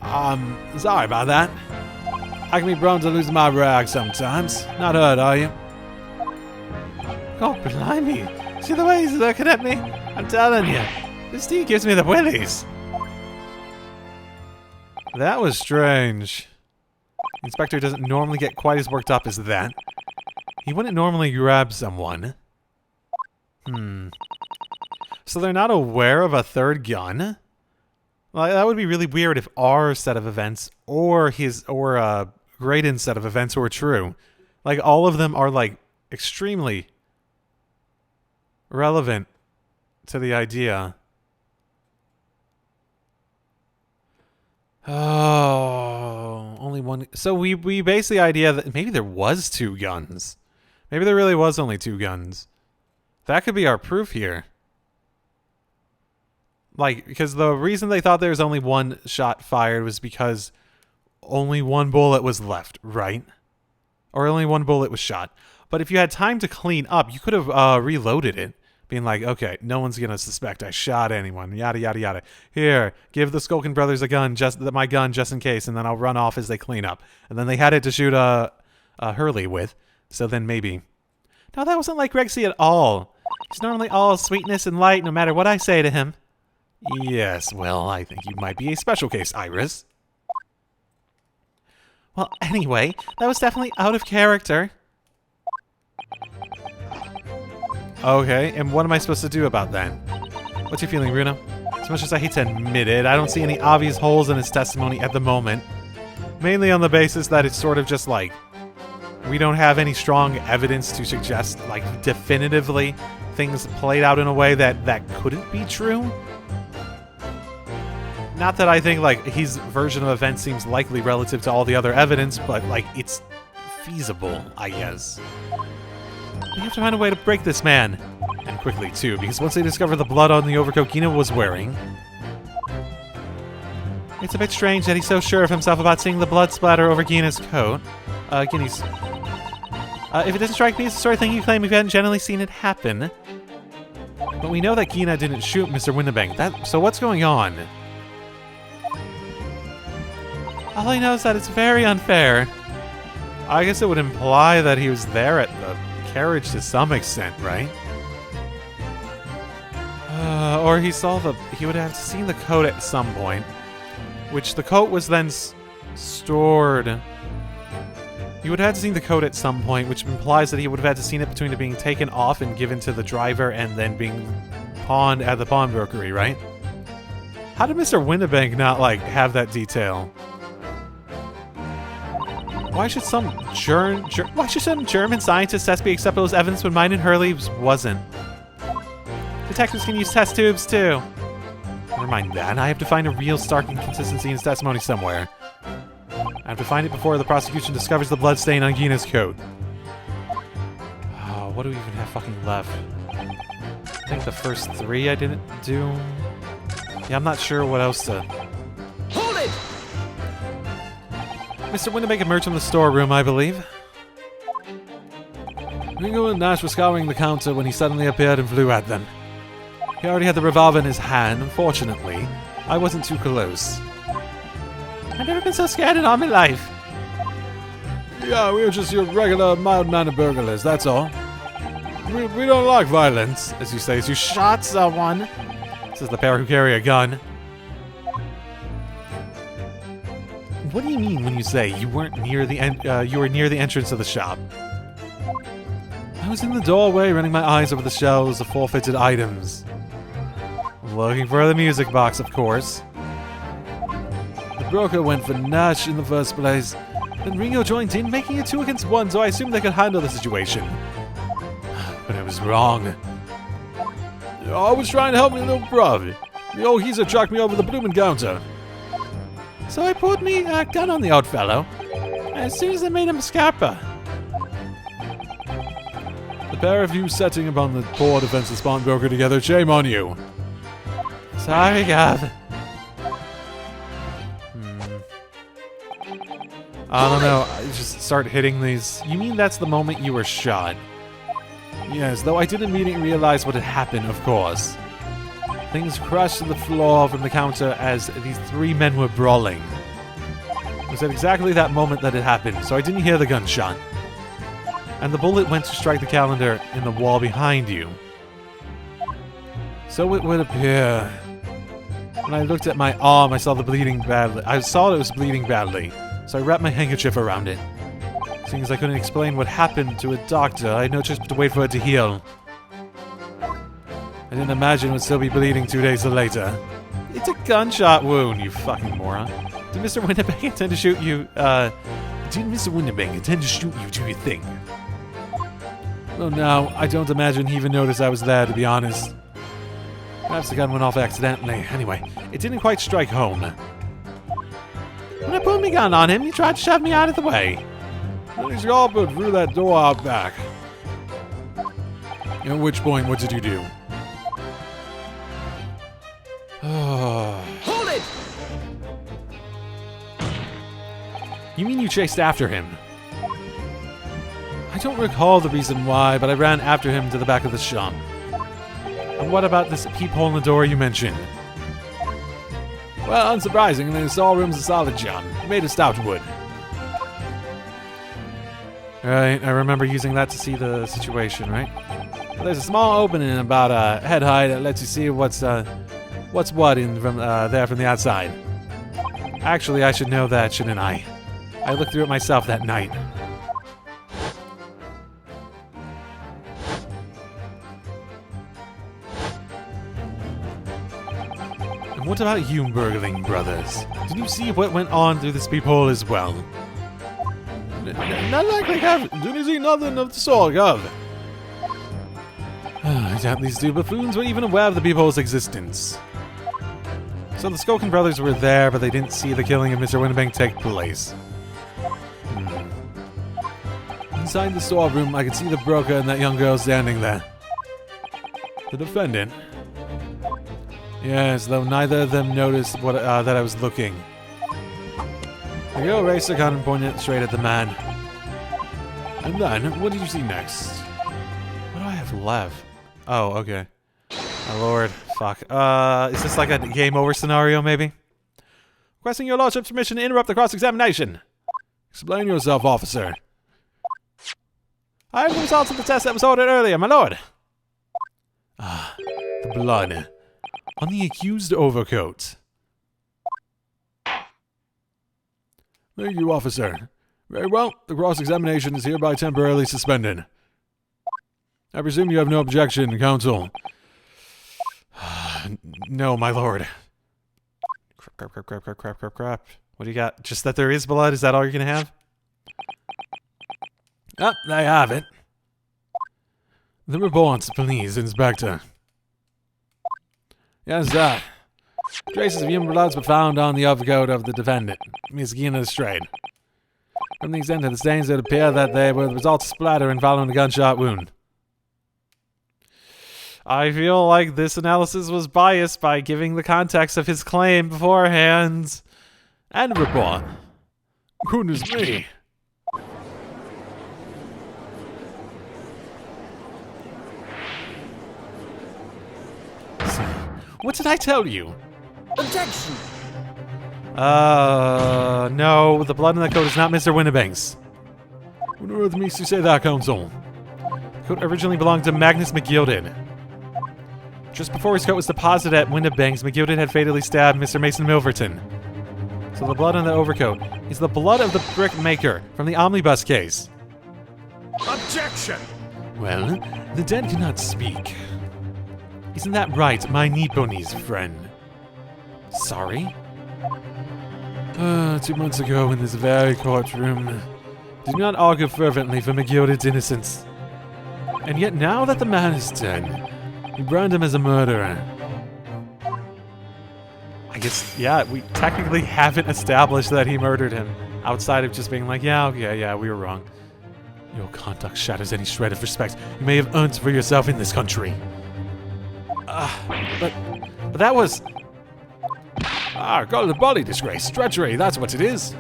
C: Sorry about that. I can be prone to losing my rag sometimes. Not hurt, are you?
B: God blimey. See the way he's looking at me? I'm telling you. This tea gives me the willies. That was strange. The inspector doesn't normally get quite as worked up as that. He wouldn't normally grab someone. So they're not aware of a third gun? Well, that would be really weird if our set of events or Graydon's set of events were true. Like, all of them are, like, extremely relevant to the idea. Oh, only one. So we basically idea that maybe there was two guns. Maybe there really was only two guns. That could be our proof here. Like, because the reason they thought there was only one shot fired was because only one bullet was left, right? Or only one bullet was shot. But if you had time to clean up, you could have reloaded it. Being like, okay, no one's going to suspect I shot anyone, yada, yada, yada. Here, give the Skulkin brothers a gun, my gun, just in case, and then I'll run off as they clean up. And then they had it to shoot Hurley with, so then maybe. No, that wasn't like Rexy at all. He's normally all sweetness and light no matter what I say to him. Yes, well, I think you might be a special case, Iris. Well, anyway, that was definitely out of character. Okay, and what am I supposed to do about that? What's your feeling, Bruno? As much as I hate to admit it, I don't see any obvious holes in his testimony at the moment. Mainly on the basis that it's sort of just like, we don't have any strong evidence to suggest, like, definitively things played out in a way that couldn't be true. Not that I think, like, his version of events seems likely relative to all the other evidence, but, like, it's feasible, I guess. We have to find a way to break this man. And quickly, too, because once they discover the blood on the overcoat Gina was wearing... It's a bit strange that he's so sure of himself about seeing the blood splatter over Gina's coat. Guinea's... if it doesn't strike me as the sort of thing you claim if you hadn't generally seen it happen. But we know that Gina didn't shoot Mr. Winnebank. So what's going on?
A: All I know is that it's very unfair. I guess it would imply that he was there at the carriage to some extent, right? Or he would have seen the coat at some point, which the coat was then stored. He would have had to seen the coat at some point, which implies that he would have had to seen it between it being taken off and given to the driver and then being pawned at the pawnbrokery, right? How did Mr. Windibank not, like, have that detail? Why should some German scientist test be acceptable as evidence when mine and Hurley's wasn't? Detectives can use test tubes, too. Never mind that. I have to find a real stark inconsistency in his testimony somewhere. I have to find it before the prosecution discovers the bloodstain on Gina's coat. Oh, what do we even have fucking left? I think the first 3 I didn't do. Yeah, I'm not sure what else to...
D: Hold it!
A: Mr. Windibank emerged from the storeroom, I believe.
C: Ringo and Nash were scouring the counter when he suddenly appeared and flew at them.
A: He already had the revolver in his hand. Unfortunately, I wasn't too close. I've never been so scared in all my life.
C: Yeah, we were just your regular mild-mannered burglars, that's all. We don't like violence,
A: as you say, as you shot someone. Says the pair who carry a gun. What do you mean when you say you weren't near the you were near the entrance of the shop?
C: I was in the doorway, running my eyes over the shelves of forfeited items.
A: Looking for the music box, of course.
C: The broker went for Nash in the first place.
A: Then Ringo joined in, making it 2 against 1, so I assumed they could handle the situation. But I was wrong.
C: I was trying to help my little brother. The old geezer chucked me over the bloomin' counter.
A: So I pulled me a gun on the old fellow. As soon as I made him a scalper.
C: The pair of you setting upon the poor defenseless pawnbroker together, shame on you.
A: Sorry, Gav. I don't know, I just start hitting these. You mean that's the moment you were shot?
C: Yes, though I didn't immediately realize what had happened, of course.
A: Things crashed to the floor from the counter as these 3 men were brawling. It was at exactly that moment that it happened, so I didn't hear the gunshot. And the bullet went to strike the calendar in the wall behind you.
C: So it would appear.
A: When I looked at my arm, I saw the bleeding badly. I saw it was bleeding badly, so I wrapped my handkerchief around it. Seeing as I couldn't explain what happened to a doctor, I had no choice but to wait for it to heal. I didn't imagine it would still be bleeding 2 days later. It's a gunshot wound, you fucking moron. Did Mr. Windibank intend to shoot you,
C: Did Mr. Windibank intend to shoot you, do you think? Well, now, I don't imagine he even noticed I was there, to be honest.
A: Perhaps the gun went off accidentally. Anyway, it didn't quite strike home. When I pulled my gun on him, he tried to shove me out of the way.
C: Then he scalpered through that door out back. At which point, what did you do?
D: Hold it!
A: You mean you chased after him?
C: I don't recall the reason why, but I ran after him to the back of the shop.
A: And what about this peephole in the door you mentioned?
C: Well, unsurprisingly, the storeroom's a solid job, made of stout wood.
A: Right, I remember using that to see the situation, right?
C: Well, there's a small opening about head high that lets you see what's what in from there from the outside.
A: Actually, I should know that, shouldn't I? I looked through it myself that night. And what about you, burgling brothers? Did you see what went on through this peephole as well?
C: Not likely, Gav. Didn't see nothing of the sort, Gav.
A: I doubt these two buffoons were even aware of the peephole's existence. So the Skokin brothers were there, but they didn't see the killing of Mr. Windibank take place.
C: Inside the storeroom, I could see the broker and that young girl standing there.
A: The defendant? Yes, though neither of them noticed what that I was looking. The girl raised her gun and pointed it straight at the man.
C: And then, what did you see next?
A: What do I have left? Oh, okay. My lord. Fuck. Is this like a game over scenario, maybe?
B: Requesting your lordship's permission to interrupt the cross-examination.
C: Explain yourself, officer.
B: I have the results of the test that was ordered earlier, my lord.
C: The blood on the accused overcoat. Thank you, officer. Very well, the cross-examination is hereby temporarily suspended. I presume you have no objection, counsel.
A: No, my lord. Crap. What do you got? Just that there is blood? Is that all you're gonna have?
C: Ah, I have it. The report, please, Inspector. Yes, sir. Traces of human blood were found on the overcoat of the defendant, Miss Gina Strayed. From the extent of the stains, it appeared that they were the result of splattering following a gunshot wound.
A: I feel like this analysis was biased by giving the context of his claim beforehand.
C: End report. Goodness me.
A: What did I tell you?
D: Objection!
A: No, the blood in the coat is not Mr. Winnebank's.
C: What on earth makes you say that, counsel?
A: The coat originally belonged to Magnus McGilded. Just before his coat was deposited at Winnebank's, McGilded had fatally stabbed Mr. Mason Milverton. So the blood on the overcoat is the blood of the brick maker from the omnibus case.
D: Objection!
C: Well, the dead cannot speak.
A: Isn't that right, my Nipponese friend? Sorry?
C: 2 months ago in this very courtroom, did not argue fervently for McGilded's innocence. And yet now that the man is dead, you brand him as a murderer.
A: I guess, yeah, we technically haven't established that he murdered him. Outside of just being like, yeah, we were wrong.
C: Your conduct shatters any shred of respect you may have earned for yourself in this country.
A: But that was...
C: Call it a body disgrace. Treachery, that's what it is.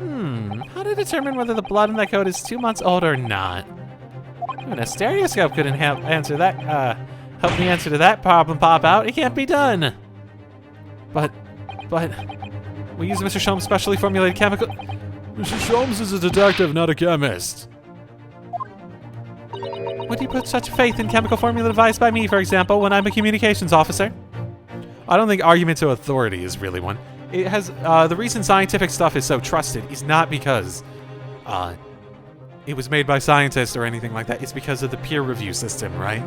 A: How to determine whether the blood in that coat is 2 months old or not? When a stereoscope couldn't help me answer to that problem pop out, it can't be done. But, we use Mr. Sholmes' specially formulated chemical...
C: Mr. Sholmes is a detective, not a chemist.
A: Would you put such faith in chemical formula devised by me, for example, when I'm a communications officer? I don't think argument to authority is really one. It has, the reason scientific stuff is so trusted is not because, it was made by scientists or anything like that. It's because of the peer review system, right?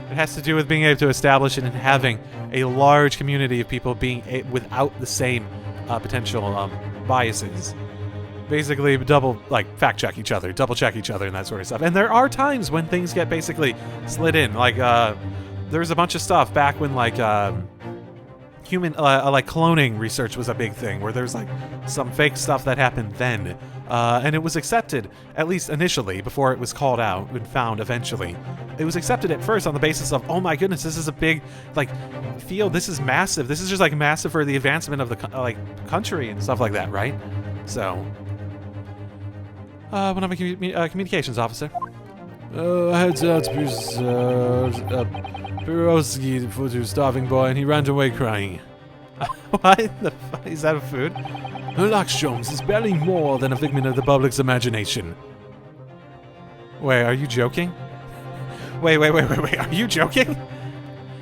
A: It has to do with being able to establish it and having a large community of people being without the same potential biases. Basically, fact check each other, double check each other, and that sort of stuff. And there are times when things get basically slid in. Like, there's a bunch of stuff back when, human, cloning research was a big thing, where there's, some fake stuff that happened then. And it was accepted, at least initially, before it was called out and found eventually. It was accepted at first on the basis of, oh my goodness, this is a big, field, this is massive. This is just, massive for the advancement of the, country and stuff like that, right? So, when I'm a communications officer.
C: Heads out, Pirowski for to starving boy, and he ran away crying.
A: What the fuck? Is that a food?
C: Herlock Sholmes is barely more than a figment of the public's imagination.
A: Wait, are you joking? Wait, are you joking?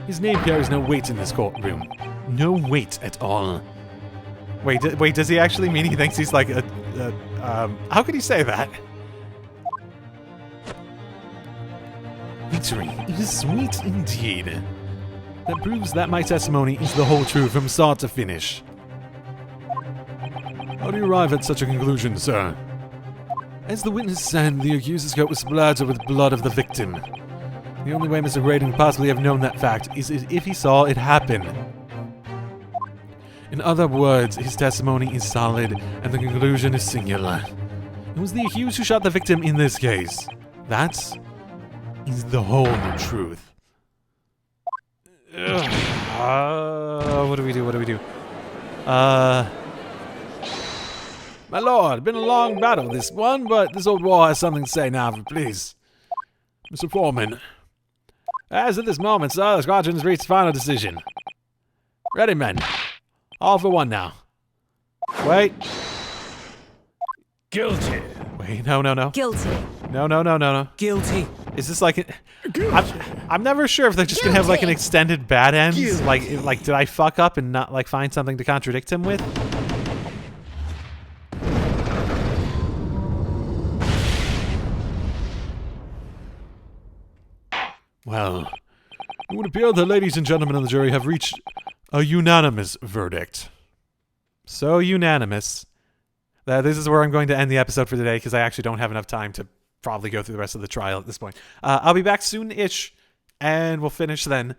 C: His name carries no weight in this courtroom. No weight at all.
A: Wait, does he actually mean he thinks he's how could he say that?
C: Victory is sweet indeed. That proves that my testimony is the whole truth from start to finish. How do you arrive at such a conclusion, sir? As the witness said, the accuser's coat was splattered with blood of the victim. The only way Mr. Graydon could possibly have known that fact is if he saw it happen. In other words, his testimony is solid, and the conclusion is singular. It was the accused who shot the victim in this case. That is the whole truth.
A: What do we do?
C: My lord, been a long battle this one, but this old war has something to say now, please. Mr. Foreman. As at this moment, sir, the squadron has reached final decision. Ready, men.
B: All for one now. Wait.
C: Guilty.
B: Wait, no.
E: Guilty.
B: No.
D: Guilty.
B: Is this like... I'm never sure if they're just gonna have like an extended bad ends. Like, did I fuck up and not like find something to contradict him with?
C: Well, it would appear the ladies and gentlemen of the jury have reached a unanimous verdict.
B: So unanimous. This is where I'm going to end the episode for today because I actually don't have enough time to probably go through the rest of the trial at this point. I'll be back soon-ish, and we'll finish then.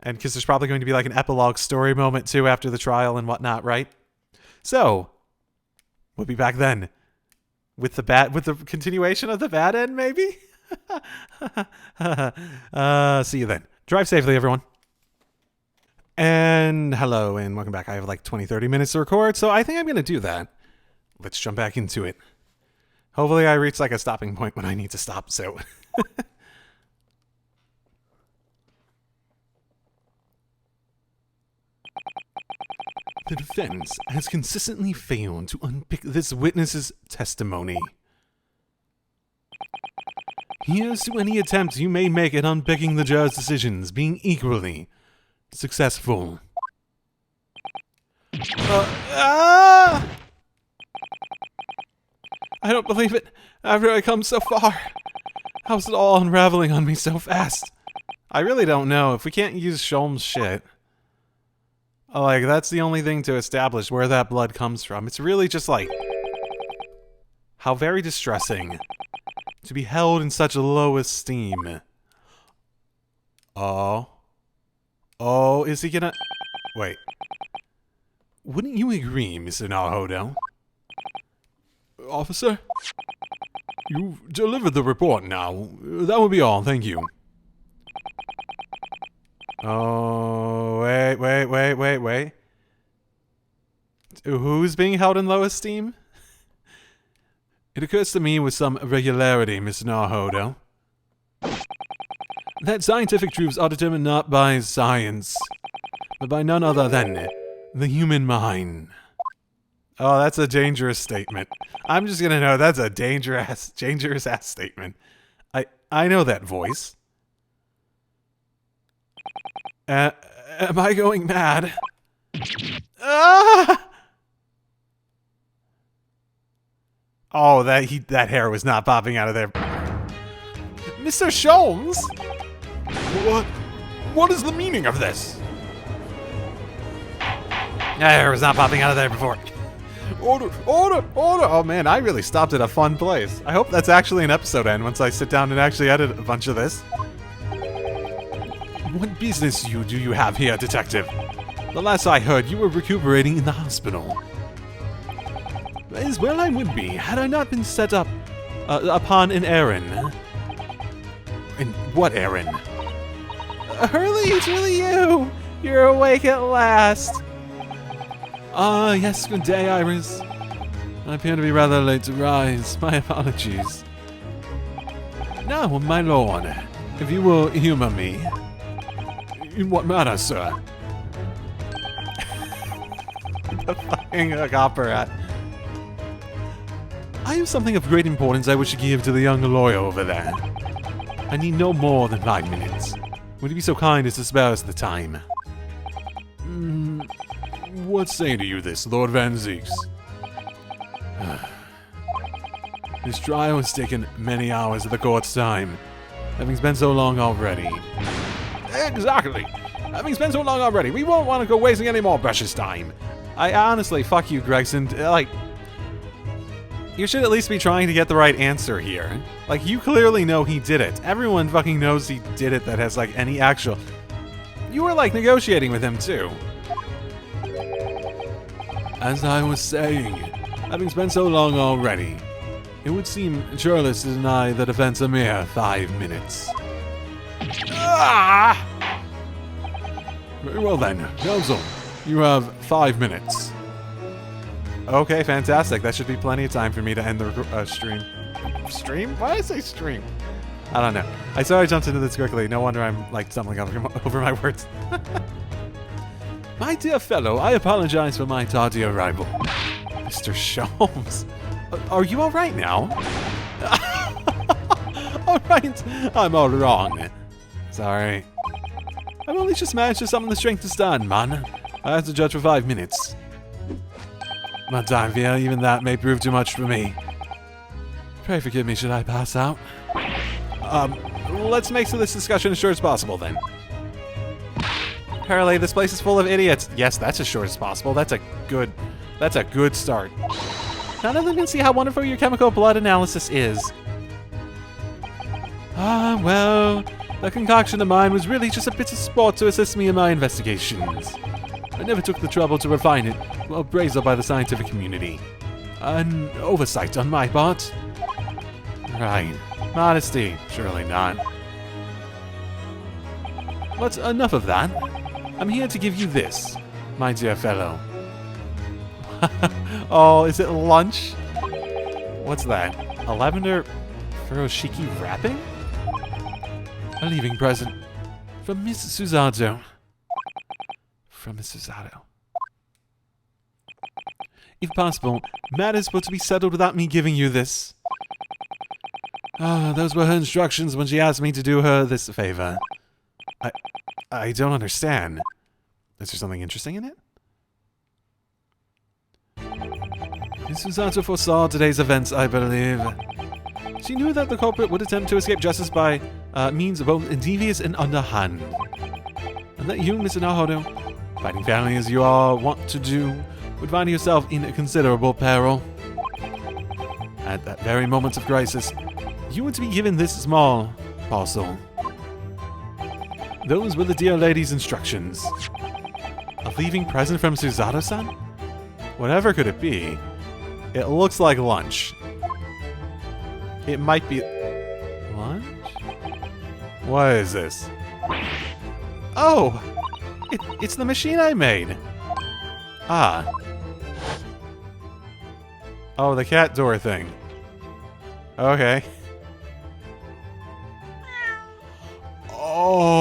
B: And because there's probably going to be like an epilogue story moment too after the trial and whatnot, right? So, we'll be back then with the continuation of the bad end, maybe? See you then. Drive safely, everyone. And hello and welcome back. I have like 20-30 minutes to record, so I think I'm going to do that. Let's jump back into it. Hopefully I reach like a stopping point when I need to stop, so... The defense has consistently failed to unpick this witness's testimony. Here's to any attempts you may make at unpicking the jurors' decisions being equally successful. I don't believe it. After I come so far, how's it all unraveling on me so fast? I really don't know. If we can't use Sholm's shit, like, that's the only thing to establish where that blood comes from. It's really just like, how very distressing to be held in such low esteem. Oh, is he gonna... Wait. Wouldn't you agree, Mr. Nahodo?
C: Officer? You've delivered the report now. That would be all, thank you.
B: Oh, wait. Who's being held in low esteem?
C: It occurs to me with some regularity, Mr. Nahodo, that scientific truths are determined not by science, but by none other than the human mind.
B: Oh, that's a dangerous statement. I'm just gonna know that's a dangerous ass statement. I know that voice. Am I going mad? Ah! Oh, that hair was not popping out of there. Mr. Sholmes?
C: What is the meaning of this?
B: That hair was not popping out of there before. Order! Oh man, I really stopped at a fun place. I hope that's actually an episode end once I sit down and actually edit a bunch of this.
C: What business do you have here, detective? The last I heard, you were recuperating in the hospital.
B: As well I would be, had I not been set up upon an errand.
C: And what errand?
B: Hurley, it's really you! You're awake at last!
C: Ah, yes, good day, Iris. I appear to be rather late to rise. My apologies. Now, my lord, if you will humor me. In what matter, sir?
B: The fucking opera.
C: I have something of great importance I wish to give to the young lawyer over there. I need no more than 5 minutes. Would you be so kind as to spare us the time? What say to you this, Lord Van Zeeks? This trial has taken many hours of the court's time, having spent so long already.
B: Exactly! Having spent so long already, we won't want to go wasting any more precious time. I honestly, fuck you, Gregson. Like, you should at least be trying to get the right answer here. Like, you clearly know he did it. Everyone fucking knows he did it that has, like, any actual... You were, like, negotiating with him, too.
C: As I was saying, having spent so long already, it would seem churlish to deny the defense a mere 5 minutes.
B: Ah!
C: Very well then, counsel, you have 5 minutes.
B: Okay, fantastic. That should be plenty of time for me to end the stream. Stream? Why did I say stream? I don't know. I saw I jumped into this quickly. No wonder I'm, like, stumbling over my words.
C: My dear fellow, I apologize for my tardy arrival.
A: Mr. Sholmes, are you all right now?
C: All right, I'm all wrong.
A: Sorry.
C: I've only just managed to summon the strength to stand, man. I had to judge for 5 minutes.
A: Madame Via, even that may prove too much for me.
C: Pray forgive me, should I pass out? Let's make this discussion as short as possible, then.
A: Hurley, this place is full of idiots. Yes, that's as short as possible. That's a good start. None of them can see how wonderful your chemical blood analysis is.
C: Well, the concoction of mine was really just a bit of sport to assist me in my investigations. I never took the trouble to refine it, well praised by the scientific community. An oversight on my part.
A: Right. Modesty. Surely not.
C: But enough of that. I'm here to give you this, my dear fellow.
A: Oh, is it lunch? What's that? A lavender furoshiki wrapping?
C: A leaving present from Miss Suzato.
A: From Miss Suzato.
C: If possible, matters were to be settled without me giving you this. Those were her instructions when she asked me to do her this favor.
A: I don't understand. Is there something interesting in it?
C: Miss Suzato foresaw today's events, I believe. She knew that the culprit would attempt to escape justice by means both devious and underhand. And that you, Mr. Nahodo, fighting family as you all want to do, would find yourself in considerable peril. At that very moment of crisis, you were to be given this small parcel. Those were the dear lady's instructions.
A: A leaving present from Suzato-san? Whatever could it be? It looks like lunch. It might be... Lunch? What is this? Oh! It's the machine I made! Ah. Oh, the cat door thing. Okay. Oh.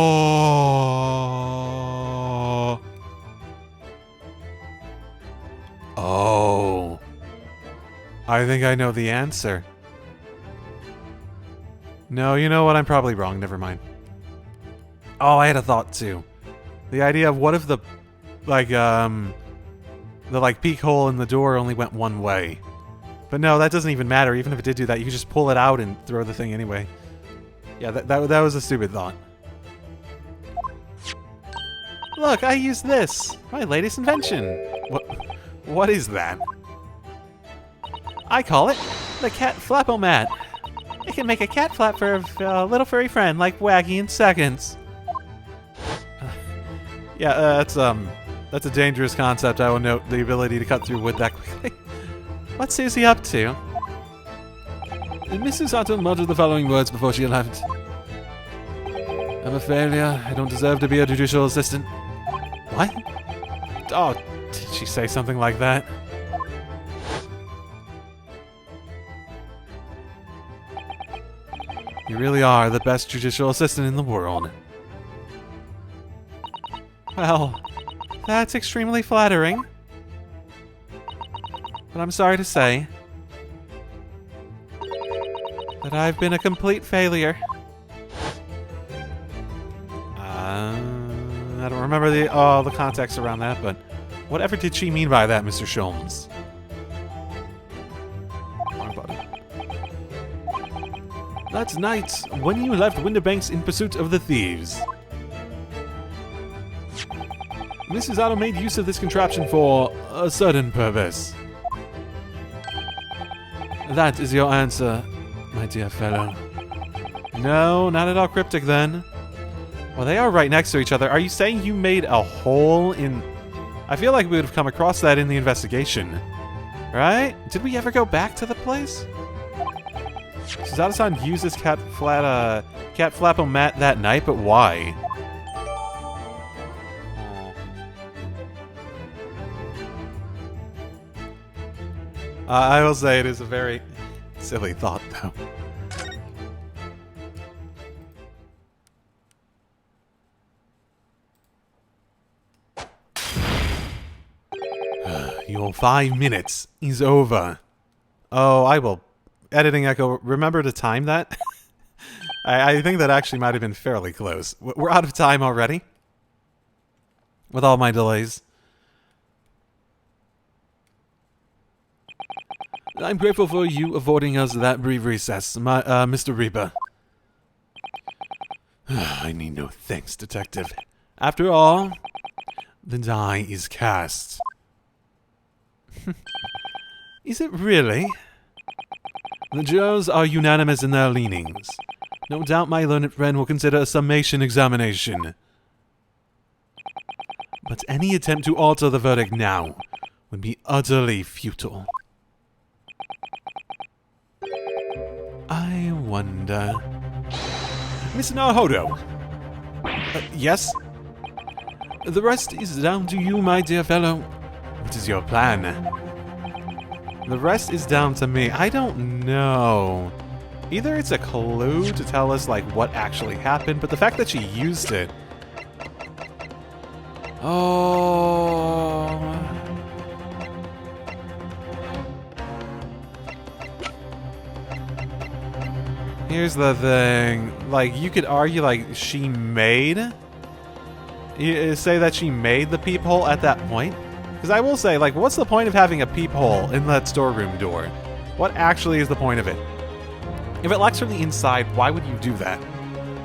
A: Oh. I think I know the answer. No, you know what? I'm probably wrong. Never mind. Oh, I had a thought too. The idea of what if the peek hole in the door only went one way. But no, that doesn't even matter. Even if it did do that, you could just pull it out and throw the thing anyway. Yeah, that was a stupid thought. Look, I used this. My latest invention. What is that? I call it the cat flap-o-mat. It can make a cat flap for a little furry friend like Waggy in seconds. Yeah, that's a dangerous concept. I will note the ability to cut through wood that quickly. What's Susie up to?
C: Mrs. Sutton muttered the following words before she left. I'm a failure. I don't deserve to be a judicial assistant.
A: What? Oh, did she say something like that?
C: You really are the best judicial assistant in the world.
A: Well, that's extremely flattering. But I'm sorry to say that I've been a complete failure. I don't remember the context around that, but whatever did she mean by that, Mr. Sholmes? Wrong button.
C: That night, when you left Winterbanks in pursuit of the thieves. Mrs. Otto made use of this contraption for a certain purpose. That is your answer, my dear fellow.
A: No, not at all cryptic then. Well, they are right next to each other. Are you saying you made a hole in... I feel like we would have come across that in the investigation. Right? Did we ever go back to the place? Suzato-san used this cat flap-o-mat that night, but why? I will say it is a very silly thought, though.
B: Oh, 5 minutes is over.
A: Oh, I will. Editing Echo, remember to time that? I think that actually might have been fairly close. We're out of time already. With all my delays.
B: I'm grateful for you affording us that brief recess, Mr. Reaper. I need no thanks, Detective. After all, the die is cast. Is it really? The jurors are unanimous in their leanings. No doubt my learned friend will consider a summation examination. But any attempt to alter the verdict now would be utterly futile. I wonder... Miss Naruhodo!
A: Yes?
B: The rest is down to you, my dear fellow. What is your plan?
A: The rest is down to me. I don't know. Either it's a clue to tell us, like, what actually happened, but the fact that she used it... Oh... Here's the thing. Like, you could argue, like, she made... You say that she made the peephole at that point? Because I will say, like, what's the point of having a peephole in that storeroom door? What actually is the point of it? If it locks from the inside, why would you do that?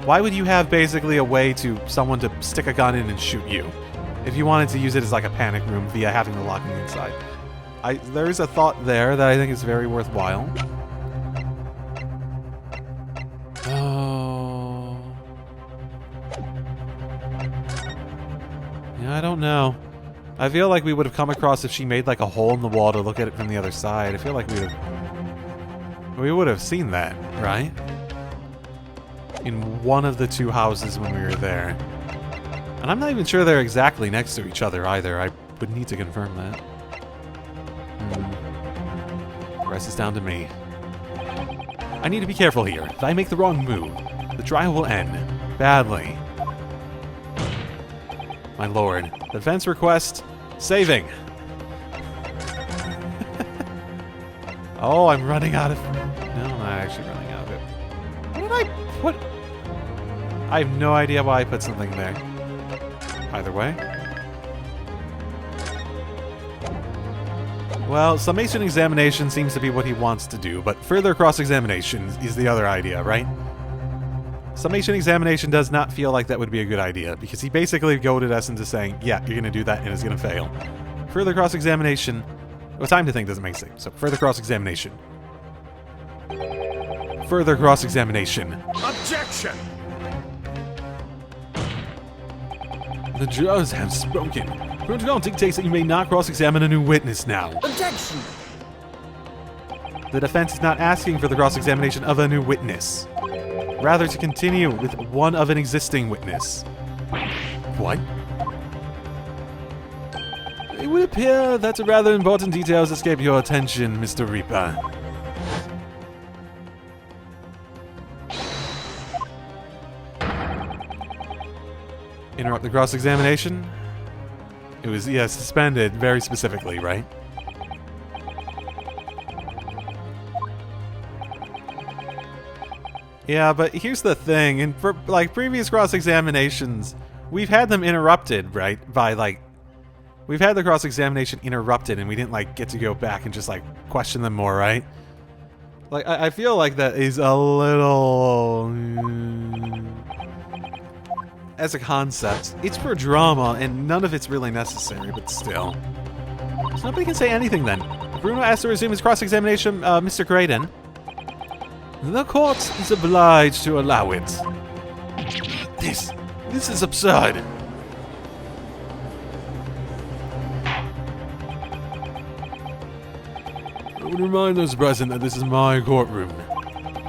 A: Why would you have basically a way to someone to stick a gun in and shoot you? If you wanted to use it as like a panic room via having the lock on the inside. There is a thought there that I think is very worthwhile. Oh. Yeah, I don't know. I feel like we would have come across if she made like a hole in the wall to look at it from the other side. I feel like we would have seen that, right? In one of the two houses when we were there. And I'm not even sure they're exactly next to each other either. I would need to confirm that. The rest is down to me. I need to be careful here. If I make the wrong move, the trial will end badly. My lord, the defense request, saving. Oh, I'm running out of... No, I'm not actually running out of it. What did I put? I have no idea why I put something there. Either way. Well, summation examination seems to be what he wants to do, but further cross-examination is the other idea, right? Summation examination does not feel like that would be a good idea, because he basically goaded us into saying, yeah, you're going to do that and it's going to fail. Further cross-examination... Well, time to think doesn't make sense, so further cross-examination. Further cross-examination.
D: Objection!
B: The jurors have spoken. Protocol dictates that you may not cross-examine a new witness now.
D: Objection!
A: The defense is not asking for the cross-examination of a new witness. Rather, to continue with one of an existing witness.
B: What?
A: It would appear that rather important details escape your attention, Mr. Reaper. Interrupt the cross-examination? It was, yeah, suspended very specifically, right? Yeah, but here's the thing. In like previous cross-examinations, we've had them interrupted, right? By like, we've had the cross-examination interrupted, and we didn't like get to go back and just like question them more, right? Like, I feel like that is a little. As a concept, it's for drama, and none of it's really necessary, but still. So nobody can say anything then. Bruno asked to resume his cross-examination, Mr. Graydon.
B: The court is obliged to allow it.
A: This is absurd.
B: I would remind those present that this is my courtroom.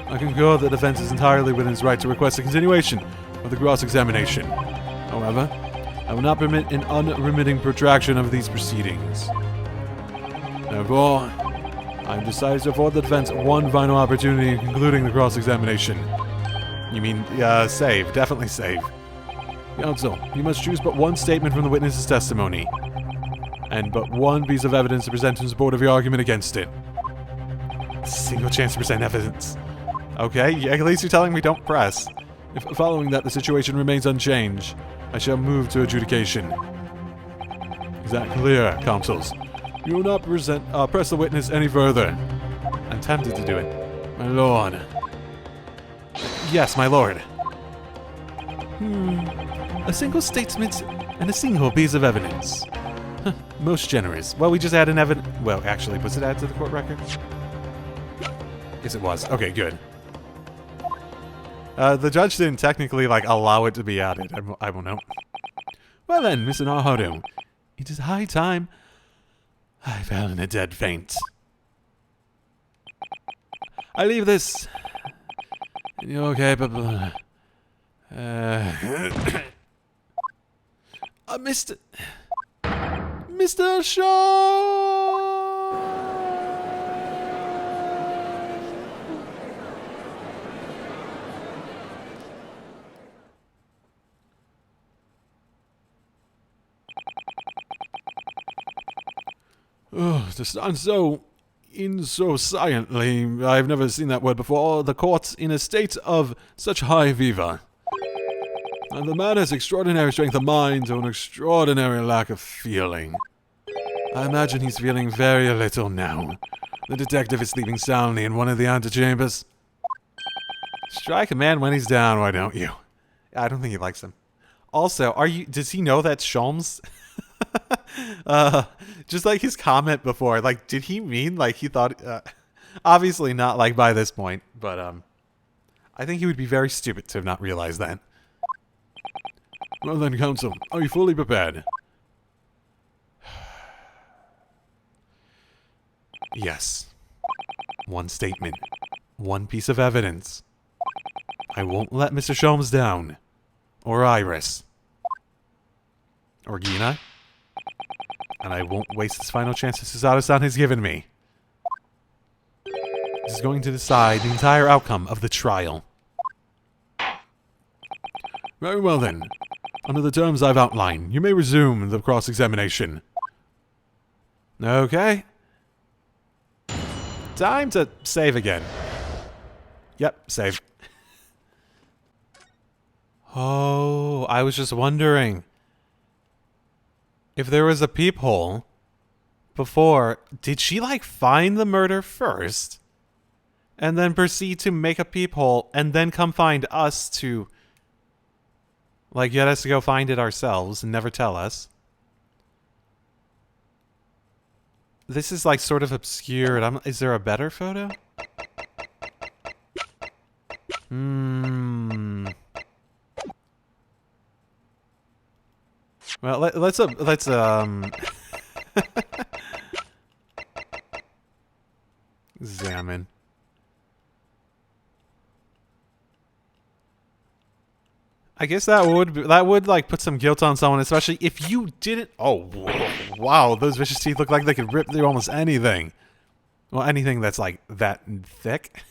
B: I concur the defense is entirely within its right to request a continuation of the cross-examination. However, I will not permit an unremitting protraction of these proceedings. Therefore, I have decided to afford the defense one final opportunity in concluding the cross-examination.
A: You mean, save. Definitely save.
B: Counsel, you must choose but one statement from the witness's testimony. and but one piece of evidence to present in support of your argument against it.
A: Single chance to present evidence. Okay, yeah, at least you're telling me don't press.
B: If following that the situation remains unchanged, I shall move to adjudication. Is that clear, counsels? You will not press the witness any further.
A: I'm tempted to do it.
B: My lord.
A: Yes, my lord.
B: A single statement and a single piece of evidence. Huh, most generous.
A: Well, we just add an evidence. Well, actually, was it added to the court record? Yes, it was. Okay, good. The judge didn't technically, like, allow it to be added. I don't know.
B: Well then, Mr. Naruto, it is high time I fell in a dead faint. I leave this in your capable... Mr. Shaw! Oh, to stand so silently. I've never seen that word before. The court's in a state of such high fever. And the man has extraordinary strength of mind to an extraordinary lack of feeling. I imagine he's feeling very little now. The detective is sleeping soundly in one of the antechambers.
A: Strike a man when he's down, why don't you? I don't think he likes him. Also, does he know that's Sholmes? Just like his comment before, like, did he mean like he thought, obviously not like by this point, but I think he would be very stupid to have not realized that.
B: Well then, counsel, are you fully prepared?
A: Yes. One statement. One piece of evidence. I won't let Mr. Sholmes down. Or Iris. Or Gina. And I won't waste this final chance that Susato-san has given me. This is going to decide the entire outcome of the trial.
B: Very well then. Under the terms I've outlined, you may resume the cross-examination.
A: Okay. Time to save again. Yep, save. Oh, I was just wondering if there was a peephole before. Did she, like, find the murder first and then proceed to make a peephole and then come find us to, like, get us to go find it ourselves and never tell us? This is, like, sort of obscured. Is there a better photo? Well, let's examine. I guess that would like put some guilt on someone, especially if you didn't. Oh, wow! Those vicious teeth look like they could rip through almost anything. Well, anything that's like that thick.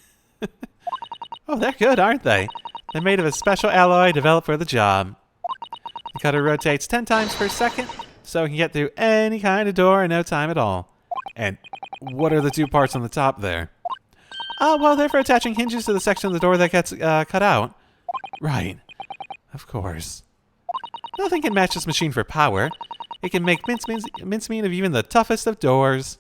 A: Oh, they're good, aren't they? They're made of a special alloy developed for the job. The cutter rotates 10 times per second, so it can get through any kind of door in no time at all. And what are the two parts on the top there? Oh, well, they're for attaching hinges to the section of the door that gets cut out. Right. Of course. Nothing can match this machine for power. It can make mincemeat of even the toughest of doors.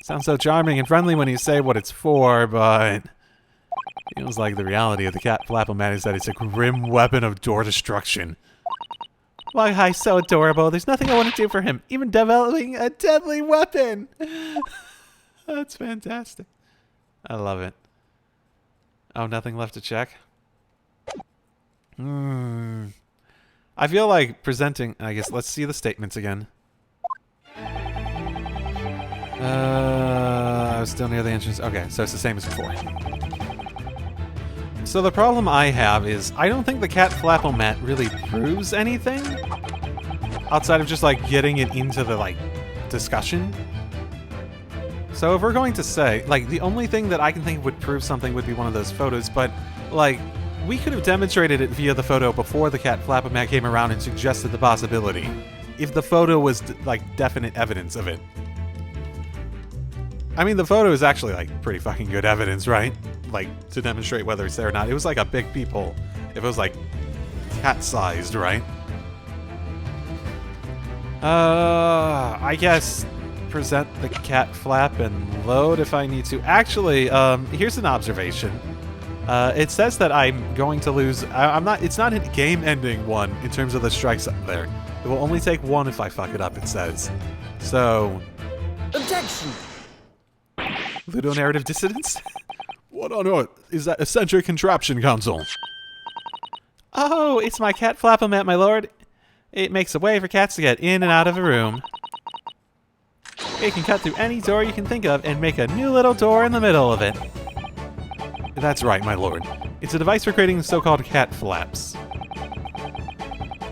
A: Sounds so charming and friendly when you say what it's for, but feels like the reality of the cat Flapomat is that it's a grim weapon of door destruction. Why, hi, so adorable. There's nothing I want to do for him, even developing a deadly weapon. That's fantastic. I love it. Oh, nothing left to check? I feel like presenting... I guess let's see the statements again. I was still near the entrance. Okay, so it's the same as before. So the problem I have is I don't think the cat Flapomat really proves anything outside of just like getting it into the like discussion. So if we're going to say, like, the only thing that I can think would prove something would be one of those photos, but like we could have demonstrated it via the photo before the cat Flapomat came around and suggested the possibility. if the photo was, like, definite evidence of it. I mean, the photo is actually, like, pretty fucking good evidence, right? Like, to demonstrate whether it's there or not. It was, like, a big peephole. If it was, like, cat-sized, right? I guess present the cat flap and load if I need to. Actually, here's an observation. It says that I'm going to lose. I'm not. It's not a game-ending one in terms of the strikes up there. It will only take one if I fuck it up. It says. So.
D: Objection!
A: Ludonarrative dissonance.
C: What on earth is that eccentric contraption, Counsel?
A: Oh, it's my cat flap-o-mat, my lord. It makes a way for cats to get in and out of a room. It can cut through any door you can think of and make a new little door in the middle of it.
C: That's right, my lord.
A: It's a device for creating so-called cat flaps.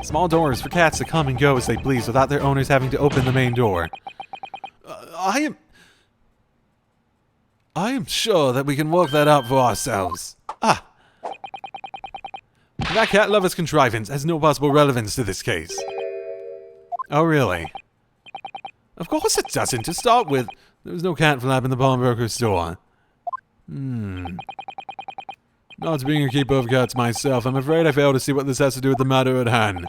A: Small doors for cats to come and go as they please without their owners having to open the main door.
C: I am sure that we can work that out for ourselves. Ah! That cat lover's contrivance has no possible relevance to this case.
A: Oh, really?
C: Of course it doesn't. To start with, there was no cat flap in the pawnbroker store. Not being a keeper of cats myself, I'm afraid I fail to see what this has to do with the matter at hand.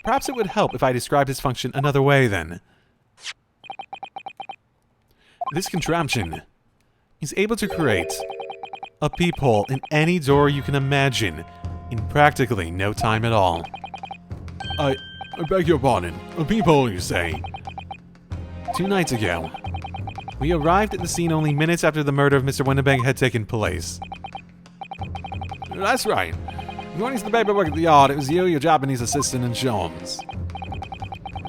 A: Perhaps it would help if I described its function another way, then. This contraption is able to create a peephole in any door you can imagine in practically no time at all.
C: I beg your pardon. A peephole, you say?
A: 2 nights ago, we arrived at the scene only minutes after the murder of Mr. Winnebank had taken place.
C: That's right. According to the paperwork at the yard, it was you, your Japanese assistant, and Sholmes.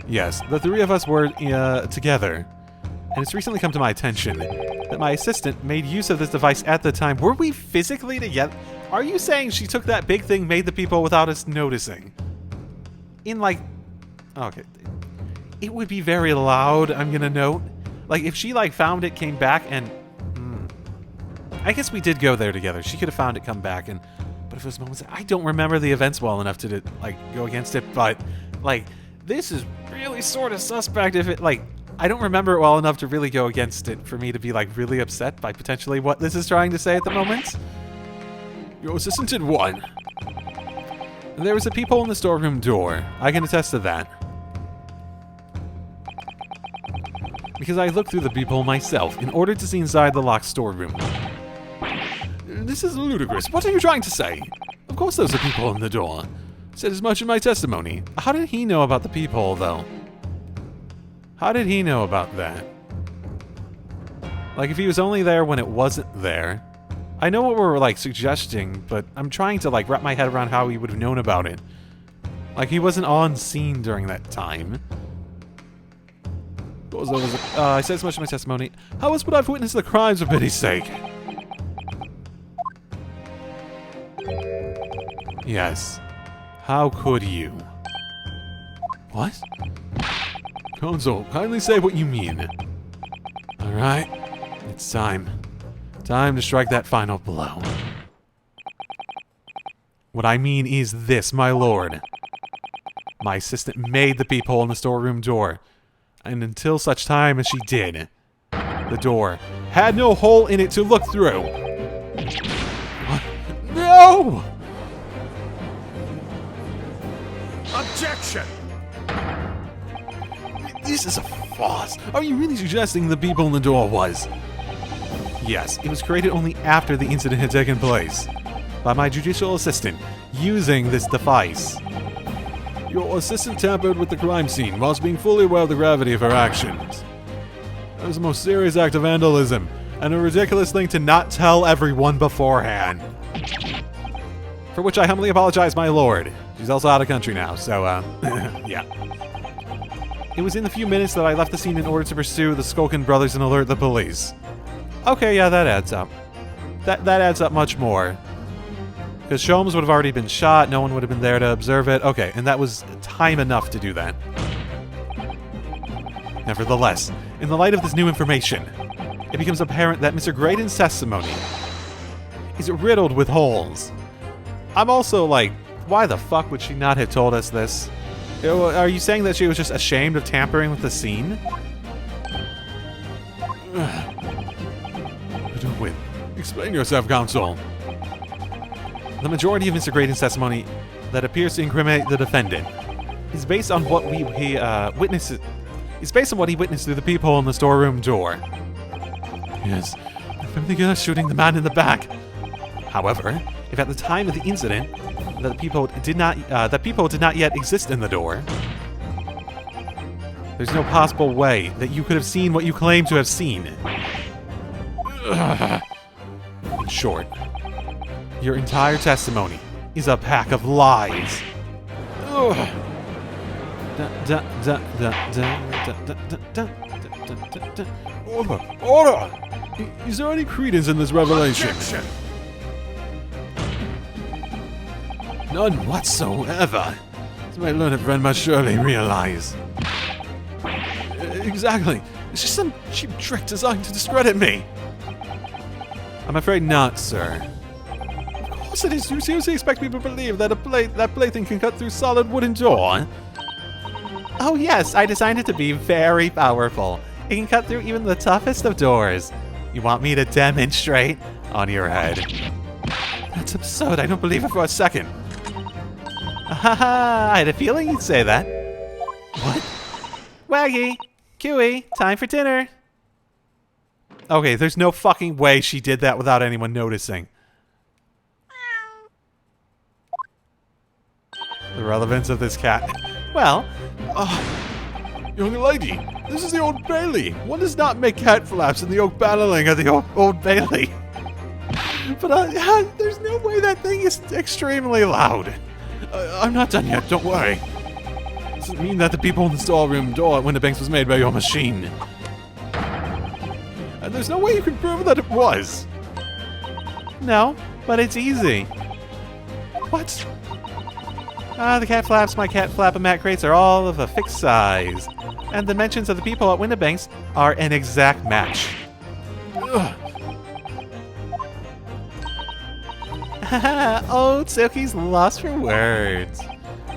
A: Yes, the 3 of us were together. And it's recently come to my attention that my assistant made use of this device at the time. Were we physically together? Are you saying she took that big thing, made the people without us noticing? In like... Okay. It would be very loud, I'm gonna note. Like, if she, like, found it, came back, and... I guess we did go there together. She could have found it, come back, and... But if it was moments... I don't remember the events well enough to, like, go against it, but... Like, this is really sort of suspect if it, like... I don't remember it well enough to really go against it for me to be, like, really upset by potentially what this is trying to say at the moment.
C: Your assistant did what?
A: There was a peephole in the storeroom door. I can attest to that. Because I looked through the peephole myself in order to see inside the locked storeroom.
C: This is ludicrous. What are you trying to say? Of course there's a peephole in the door. Said as much in my testimony.
A: How did he know about the peephole, though? How did he know about that? Like, if he was only there when it wasn't there. I know what we're, like, suggesting, but I'm trying to, like, wrap my head around how he would have known about it. Like, he wasn't on scene during that time. I said as much in my testimony.
C: How else would I have witnessed the crimes, for pity's sake?
A: Yes. How could you?
C: What? Counsel, kindly say what you mean.
A: Alright. It's time. Time to strike that final blow. What I mean is this, my lord. My assistant made the peephole in the storeroom door. And until such time as she did, the door had no hole in it to look through.
C: What? No!
D: Objection!
C: This is a farce. Are you really suggesting the peephole in the door was?
A: Yes, it was created only after the incident had taken place. By my judicial assistant, using this device.
C: Your assistant tampered with the crime scene whilst being fully aware of the gravity of her actions. That was the most serious act of vandalism,
A: and a ridiculous thing to not tell everyone beforehand. For which I humbly apologize, my lord. She's also out of country now, so, yeah. It was in the few minutes that I left the scene in order to pursue the Skulkin brothers and alert the police. Okay, yeah, that adds up. That adds up much more. Because Sholmes would have already been shot, no one would have been there to observe it. Okay, and that was time enough to do that. Nevertheless, in the light of this new information, it becomes apparent that Mr. Graydon's testimony is riddled with holes. I'm also like, why the fuck would she not have told us this? Are you saying that she was just ashamed of tampering with the scene?
C: I don't win. Explain yourself, counsel.
A: The majority of Mr. Graydon's testimony that appears to incriminate the defendant is based on what he witnessed. Is based on what he witnessed through the peephole in the storeroom door.
C: Yes.
A: From the girl shooting the man in the back. However, if at the time of the incident that people did not yet exist in the door, there's no possible way that you could have seen what you claim to have seen. In short, your entire testimony is a pack of lies.
C: Order! Is there any credence in this revelation?
D: Objection!
C: None whatsoever. As my learned friend must surely realize. Exactly. It's just some cheap trick designed to discredit me.
A: I'm afraid not, sir.
C: Of course it is. Do you seriously expect people to believe that that plaything can cut through solid wooden door?
A: Oh yes, I designed it to be very powerful. It can cut through even the toughest of doors. You want me to demonstrate? On your head.
C: That's absurd. I don't believe it for a second.
A: I had a feeling you'd say that.
C: What?
A: Waggy, Kiwi, time for dinner. Okay, there's no fucking way she did that without anyone noticing. The relevance of this cat. Well,
C: young lady, this is the Old Bailey. One does not make cat flaps in the oak paneling of the Old Bailey.
A: But there's no way that thing is extremely loud.
C: I'm not done yet, don't worry. Doesn't mean that the people in the storeroom door at Winterbanks was made by your machine. And there's no way you can prove that it was.
A: No, but it's easy.
C: What?
A: The cat flaps my cat flap-o-mat crates are all of a fixed size. And the dimensions of the people at Winterbanks are an exact match. Oh, Silky's lost for words.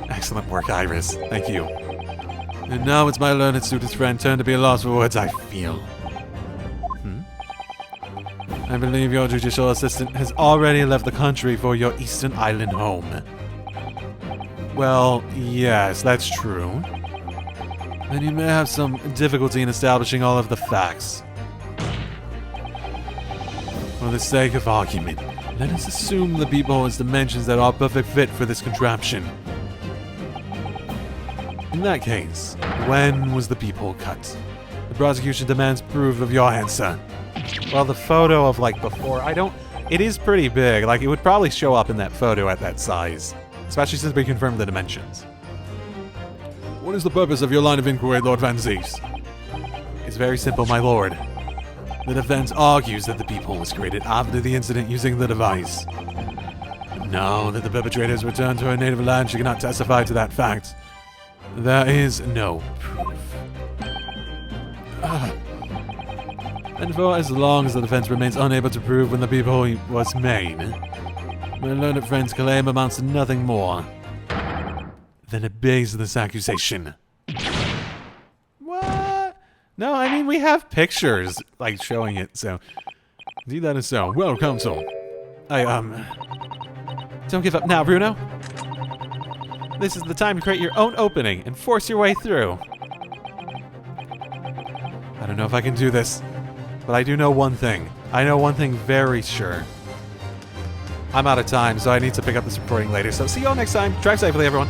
C: Excellent work, Iris. Thank you. And now it's my learned student's friend turn to be a loss for words, I feel. I believe your judicial assistant has already left the country for your Eastern Island home. Well, yes, that's true. Then you may have some difficulty in establishing all of the facts. For the sake of argument, let us assume the people has dimensions that are a perfect fit for this contraption. In that case, when was the peephole cut? The prosecution demands proof of your answer.
A: Well, the photo of, like, before, it is pretty big. Like, it would probably show up in that photo at that size. Especially since we confirmed the dimensions. What is the purpose of your line of inquiry, Lord Van Zees? It's very simple, my lord. The defense argues that the peephole was created after the incident using the device. Now that the perpetrators returned to her native land, she cannot testify to that fact. There is no proof. And for as long as the defense remains unable to prove when the peephole was made, my learned friend's claim amounts to nothing more than a baseless accusation. What? No, I mean, we have pictures, like, showing it, so... Indeed that is so. Well, counsel. Don't give up now, Bruno. This is the time to create your own opening and force your way through. I don't know if I can do this, but I do know one thing. I know one thing very sure. I'm out of time, so I need to pick up this recording later. So see you all next time. Drive safely, everyone.